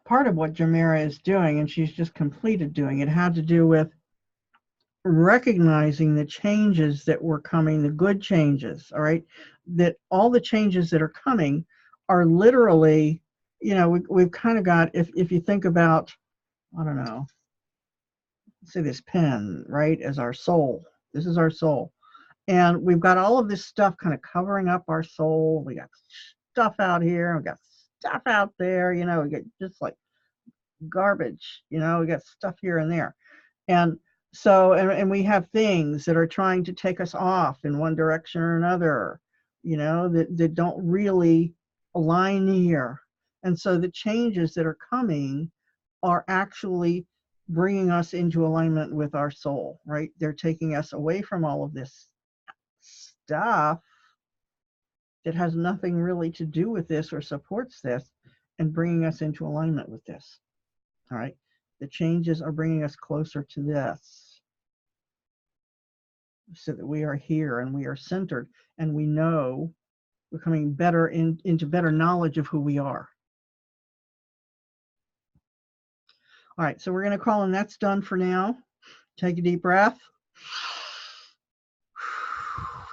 Part of what Jamera is doing, and she's just completed doing it, had to do with recognizing the changes that were coming, the good changes, all right? That all the changes that are coming are literally, you know, we've kind of got, if you think about, I don't know, say this pen, right, as our soul. This is our soul. And we've got all of this stuff kind of covering up our soul. We got stuff out here, we got stuff out there, you know, we get just like garbage, you know, we got stuff here and there. And so, and we have things that are trying to take us off in one direction or another, you know, that don't really align here. And so the changes that are coming are actually bringing us into alignment with our soul, right? They're taking us away from all of this stuff that has nothing really to do with this or supports this, and bringing us into alignment with this. All right. The changes are bringing us closer to this, so that we are here and we are centered and we know we're coming better into better knowledge of who we are. All right. So we're going to call, and that's done for now. Take a deep breath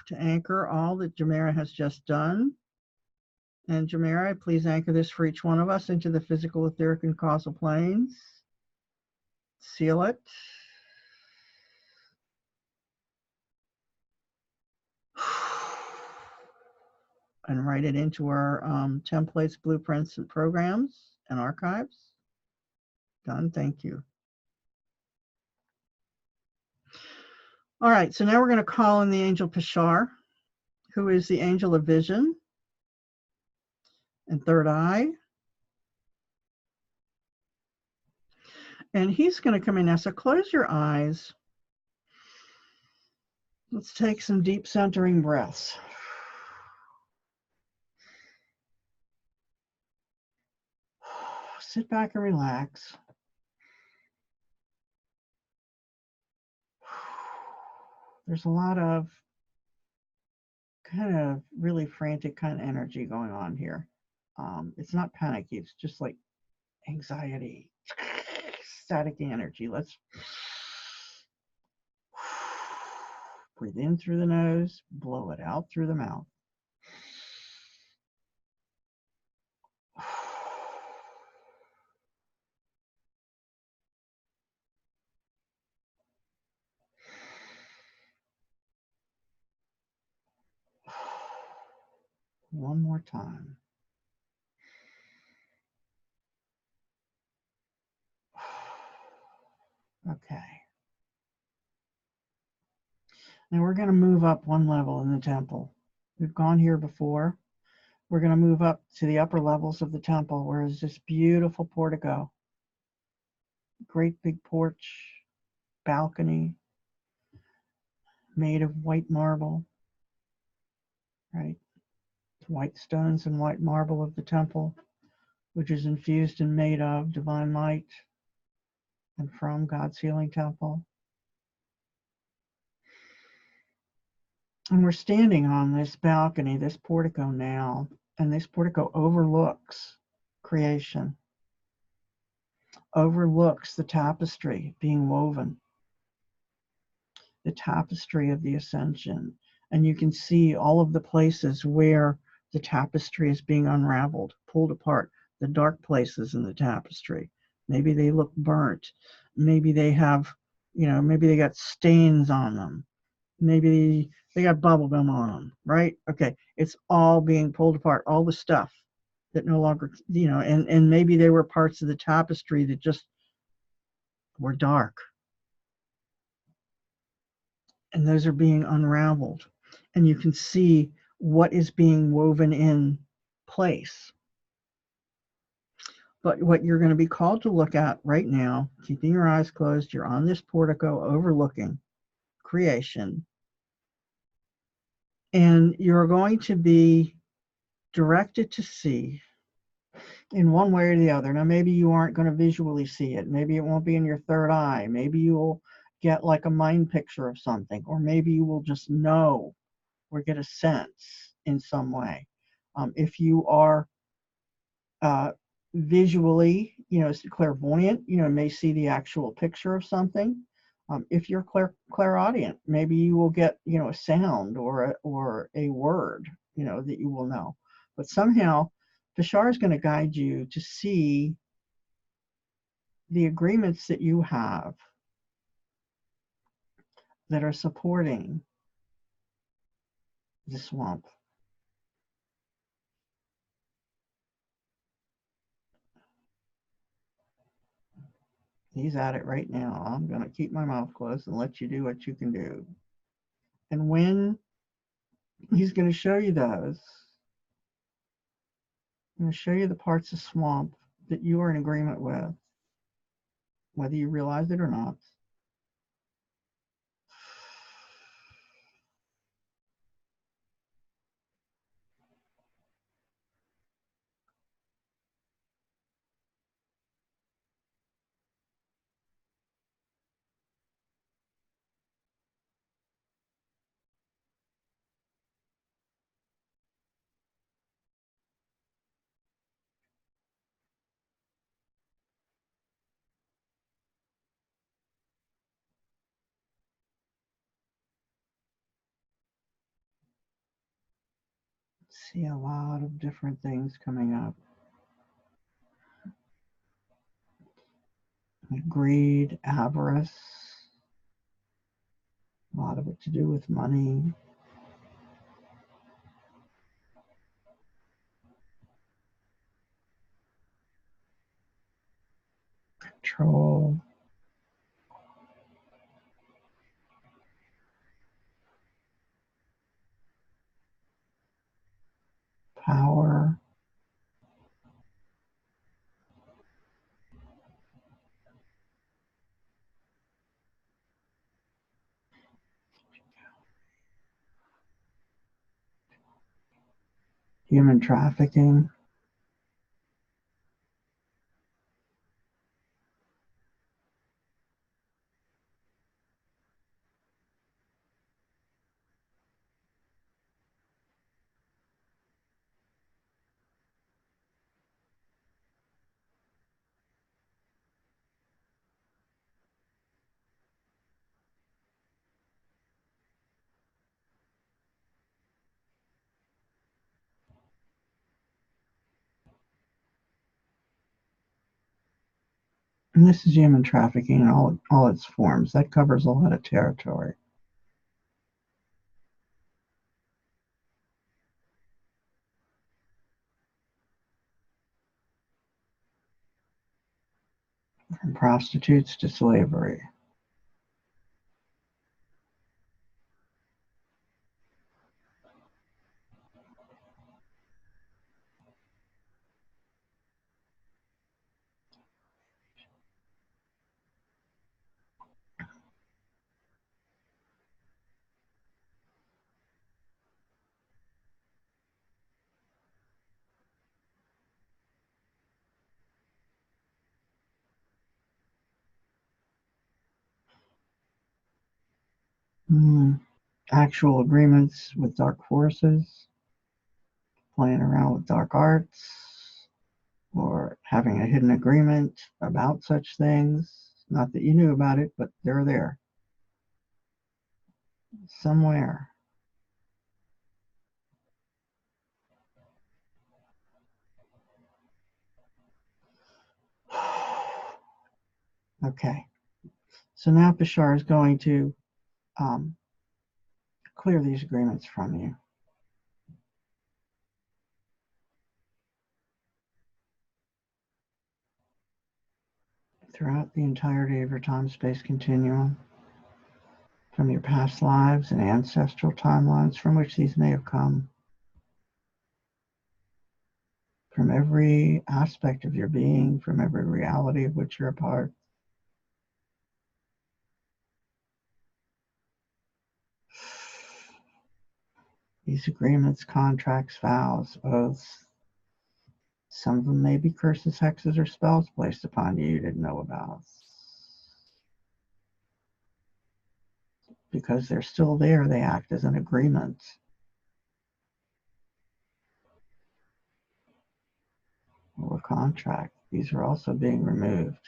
to anchor all that Jamera has just done. And Jamera, please anchor this for each one of us into the physical, etheric, and causal planes. Seal it. And write it into our templates, blueprints, and programs and archives. Done. Thank you. All right. So now we're going to call in the angel Peshar, who is the angel of vision and third eye. And he's going to come in now. So close your eyes. Let's take some deep centering breaths. Sit back and relax. There's a lot of kind of really frantic kind of energy going on here. It's not panicky. It's just like anxiety, static energy. Let's breathe in through the nose, blow it out through the mouth. One more time. Okay. Now we're going to move up one level in the temple. We've gone here before. We're going to move up to the upper levels of the temple, where is this beautiful portico. Great big porch, balcony, made of white marble, right? White stones and white marble of the temple, which is infused and made of divine light and from God's healing temple. And we're standing on this balcony, this portico now, and this portico overlooks creation. overlooks the tapestry being woven, the tapestry of the ascension. And you can see all of the places where the tapestry is being unraveled, pulled apart, the dark places in the tapestry. Maybe they look burnt. Maybe they have, maybe they got stains on them. Maybe they got bubble gum on them, right? Okay, it's all being pulled apart, all the stuff that no longer, and maybe there were parts of the tapestry that just were dark. And those are being unraveled. And you can see what is being woven in place. But what you're going to be called to look at right now, keeping your eyes closed, you're on this portico overlooking creation. And you're going to be directed to see in one way or the other. Now, maybe you aren't going to visually see it. Maybe it won't be in your third eye. Maybe you'll get like a mind picture of something, or maybe you will just know or get a sense in some way. If you are visually, clairvoyant, may see the actual picture of something. If you're clairaudient, maybe you will get, a sound or a word, that you will know. But somehow, Bashar is going to guide you to see the agreements that you have that are supporting the swamp. He's at it right now. I'm going to keep my mouth closed and let you do what you can do. And when he's going to show you those, I'm going to show you the parts of swamp that you are in agreement with, whether you realize it or not. See a lot of different things coming up. Greed, avarice, a lot of it to do with money. Control. Power. Human trafficking. And this is human trafficking in all its forms. That covers a lot of territory. From prostitutes to slavery. Actual agreements with dark forces, playing around with dark arts, or having a hidden agreement about such things. Not that you knew about it, but they're there somewhere. Okay, so now Bashar is going to clear these agreements from you. Throughout the entirety of your time-space continuum, from your past lives and ancestral timelines from which these may have come, from every aspect of your being, from every reality of which you're a part. These agreements, contracts, vows, oaths, some of them may be curses, hexes, or spells placed upon you didn't know about. Because they're still there, they act as an agreement. Or a contract. These are also being removed,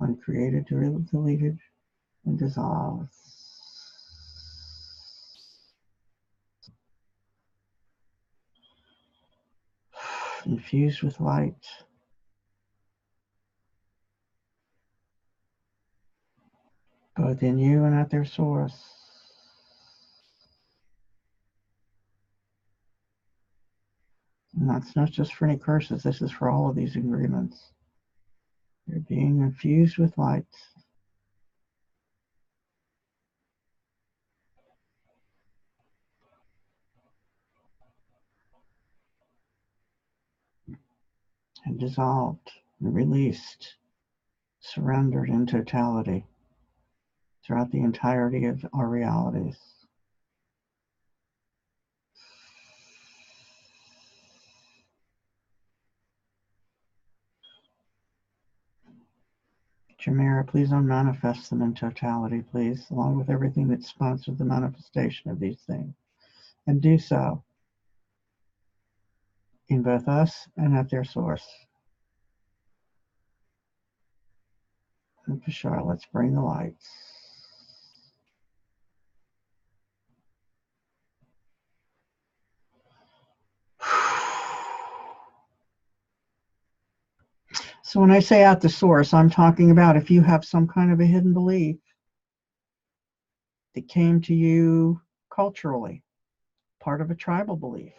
uncreated, deleted, and dissolved. Infused with light. Both in you and at their source. And that's not just for any curses, this is for all of these agreements. They're being infused with light. And dissolved and released, surrendered in totality throughout the entirety of our realities. Jamira, please unmanifest them in totality, please, along with everything that sponsored the manifestation of these things. And do so in both us and at their source. And for sure, let's bring the lights. So when I say at the source, I'm talking about if you have some kind of a hidden belief that came to you culturally, part of a tribal belief,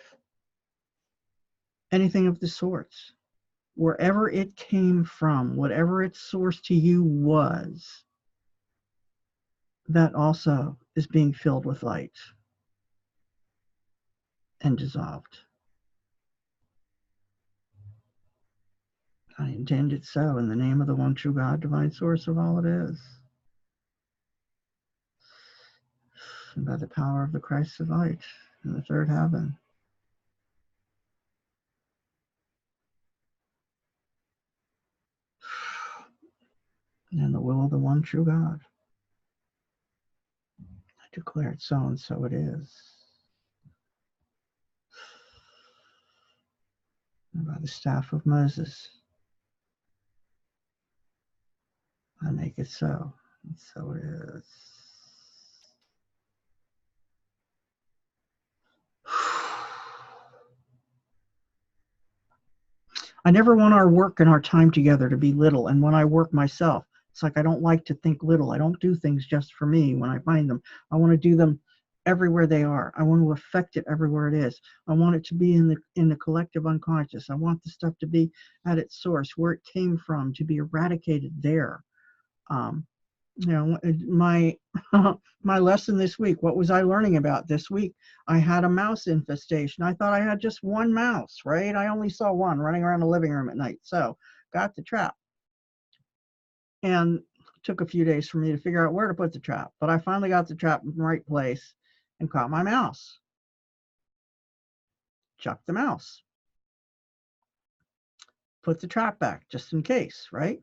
anything of the sorts, wherever it came from, whatever its source to you was, that also is being filled with light and dissolved. I intend it so in the name of the one true God, divine source of all it is. And by the power of the Christ of light in the third heaven. And the will of the one true God. I declare it so, and so it is. And by the staff of Moses, I make it so, and so it is. I never want our work and our time together to be little. And when I work myself, it's like I don't like to think little. I don't do things just for me when I find them. I want to do them everywhere they are. I want to affect it everywhere it is. I want it to be in the collective unconscious. I want the stuff to be at its source, where it came from, to be eradicated there. You know, my my lesson this week, what was I learning about this week? I had a mouse infestation. I thought I had just one mouse, right? I only saw one running around the living room at night. So got the trap. And it took a few days for me to figure out where to put the trap. But I finally got the trap in the right place and caught my mouse. Chucked the mouse. Put the trap back just in case, right?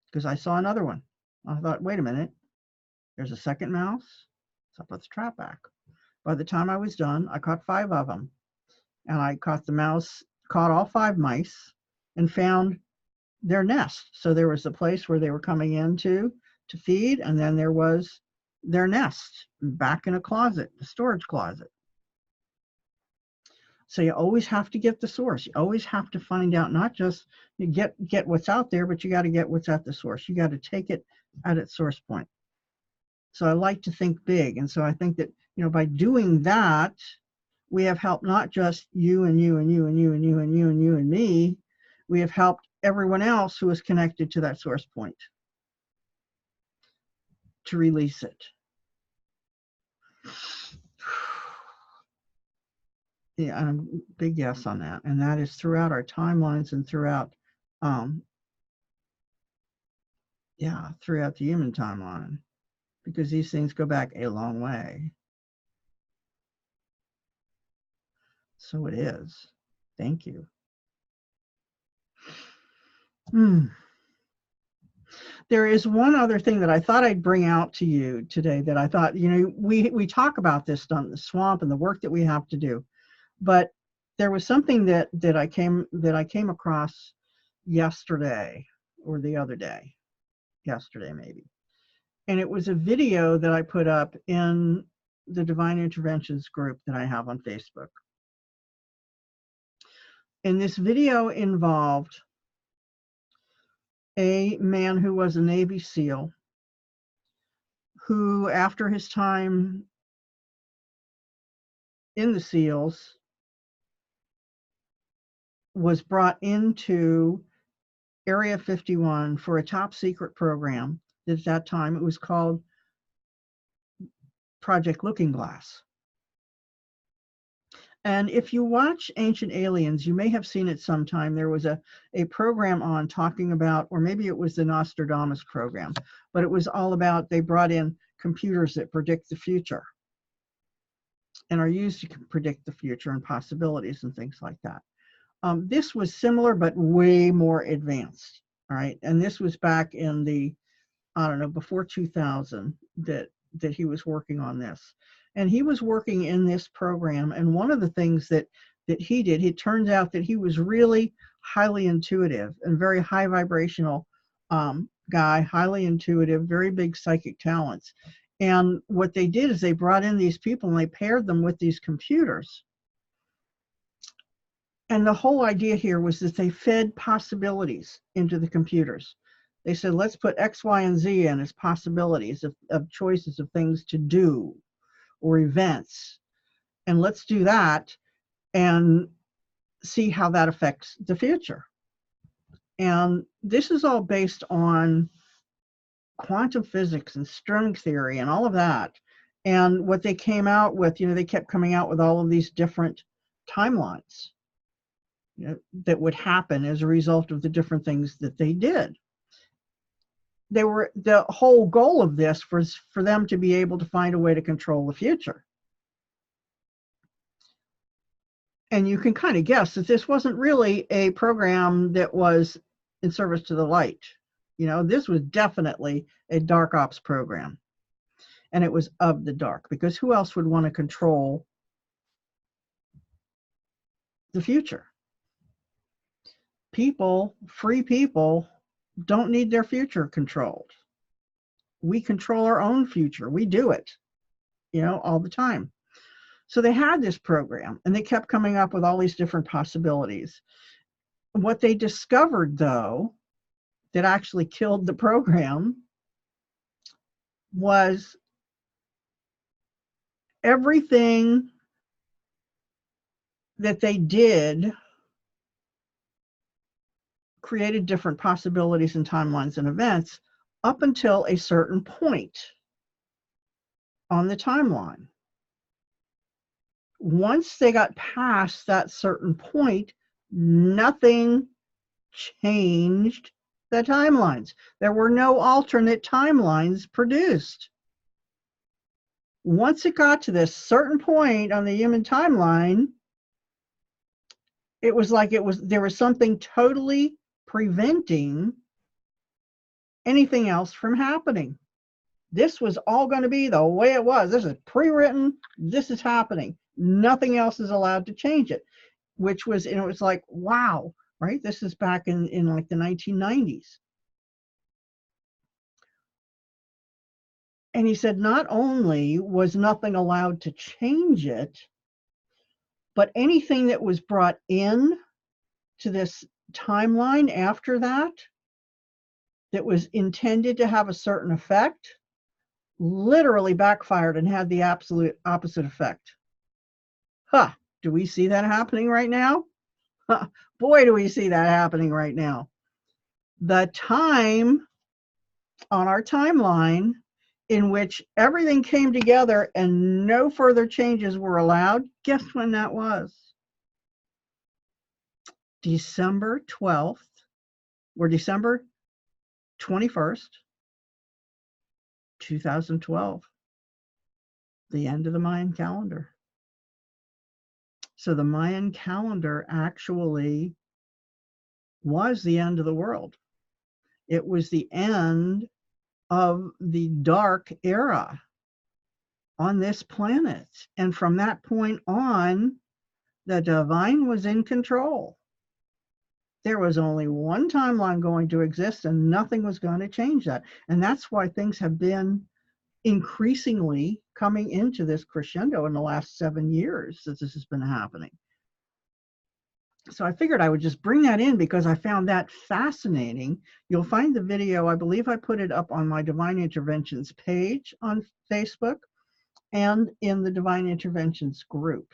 Because I saw another one. I thought, wait a minute, there's a second mouse. So I put the trap back. By the time I was done, I caught 5 of them. And I caught the mouse caught all 5 mice and found their nest. So there was the place where they were coming into to feed, and then there was their nest back in a closet, the storage closet. So you always have to get the source. You always have to find out, not just you get what's out there, but you got to get what's at the source. You got to take it at its source point. So I like to think big. And so I think that, by doing that, we have helped not just you and you and you and you and you and you and you and me. We have helped everyone else who is connected to that source point to release it. Yeah, I'm a big yes on that. And that is throughout our timelines and throughout throughout the human timeline, because these things go back a long way. So it is. Thank you. There is one other thing that I thought I'd bring out to you today that I thought, we talk about this on the swamp and the work that we have to do, but there was something that I came across yesterday or the other day, yesterday maybe. And it was a video that I put up in the Divine Interventions group that I have on Facebook. And this video involved a man who was a Navy SEAL who, after his time in the SEALs, was brought into Area 51 for a top secret program. At that time, it was called Project Looking Glass. And if you watch Ancient Aliens, you may have seen it sometime. There was a program on talking about, or maybe it was the Nostradamus program, but it was all about, they brought in computers that predict the future and are used to predict the future and possibilities and things like that. This was similar, but way more advanced, all right? And this was back in the, I don't know, before 2000 that he was working on this. And he was working in this program, and one of the things that he did, it turns out that he was really highly intuitive and very high vibrational guy, highly intuitive, very big psychic talents. And what they did is they brought in these people and they paired them with these computers. And the whole idea here was that they fed possibilities into the computers. They said, let's put X, Y, and Z in as possibilities of choices of things to do or events. And let's do that and see how that affects the future. And this is all based on quantum physics and string theory and all of that. And what they came out with, they kept coming out with all of these different timelines that would happen as a result of the different things that they did. The whole goal of this was for them to be able to find a way to control the future. And you can kind of guess that this wasn't really a program that was in service to the light. This was definitely a dark ops program. And it was of the dark, because who else would want to control the future? Free people, don't need their future controlled. We control our own future. We do it, all the time. So they had this program and they kept coming up with all these different possibilities. What they discovered, though, that actually killed the program was everything that they did created different possibilities and timelines and events up until a certain point on the timeline. Once they got past that certain point, nothing changed the timelines. There were no alternate timelines produced. Once it got to this certain point on the human timeline, it was like there was something totally preventing anything else from happening. This was all going to be the way it was. This is pre-written. This is happening. Nothing else is allowed to change it. which was, and it was like, wow, right? This is back in like the 1990s. And he said, not only was nothing allowed to change it, but anything that was brought in to this timeline after that, that was intended to have a certain effect, literally backfired and had the absolute opposite effect. Huh, do we see that happening right now? Huh, boy, do we see that happening right now. The time on our timeline in which everything came together and no further changes were allowed, guess when that was? December 12th, or December 21st, 2012, the end of the Mayan calendar. So the Mayan calendar actually was the end of the world. It was the end of the dark era on this planet. And from that point on, the divine was in control. There was only one timeline going to exist, and nothing was going to change that. And that's why things have been increasingly coming into this crescendo in the last 7 years that this has been happening. So I figured I would just bring that in because I found that fascinating. You'll find the video, I believe I put it up on my Divine Interventions page on Facebook and in the Divine Interventions group.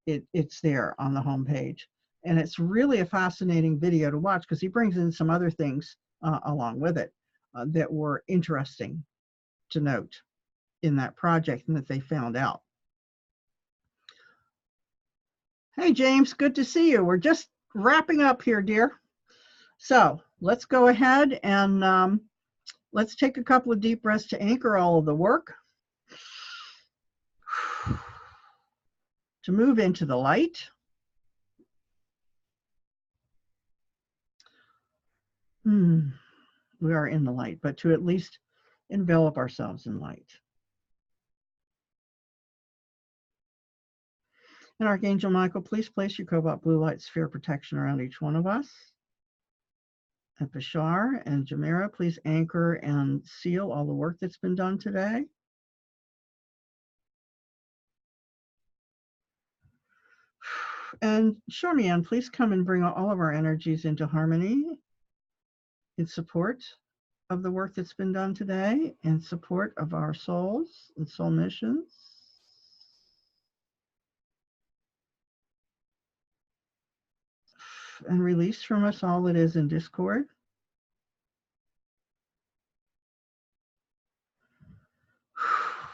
It's there on the homepage. And it's really a fascinating video to watch because he brings in some other things along with it that were interesting to note in that project and that they found out. Hey, James, good to see you. We're just wrapping up here, dear. So let's go ahead and let's take a couple of deep breaths to anchor all of the work. To move into the light. We are in the light, but to at least envelop ourselves in light. And Archangel Michael, please place your cobalt blue light sphere protection around each one of us. And Bashar and Jamira, please anchor and seal all the work that's been done today. And Shormian, please come and bring all of our energies into harmony in support of the work that's been done today, in support of our souls and soul missions. And release from us all that is in discord.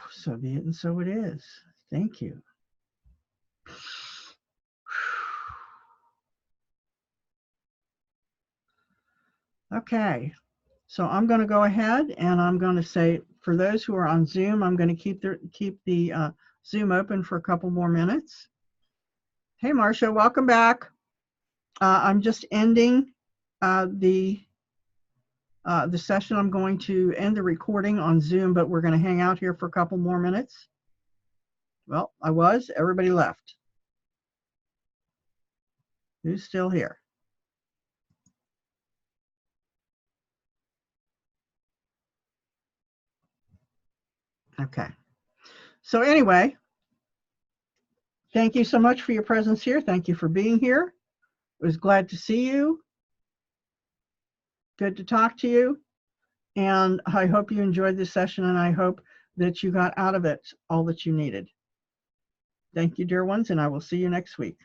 So be it and so it is. Thank you. Okay, so I'm going to go ahead and I'm going to say, for those who are on Zoom, I'm going to keep the Zoom open for a couple more minutes. Hey, Marcia, welcome back. I'm just ending the session. I'm going to end the recording on Zoom, but we're going to hang out here for a couple more minutes. Well, everybody left. Who's still here? Okay. So anyway, thank you so much for your presence here. Thank you for being here. I was glad to see you. Good to talk to you. And I hope you enjoyed this session, and I hope that you got out of it all that you needed. Thank you, dear ones, and I will see you next week.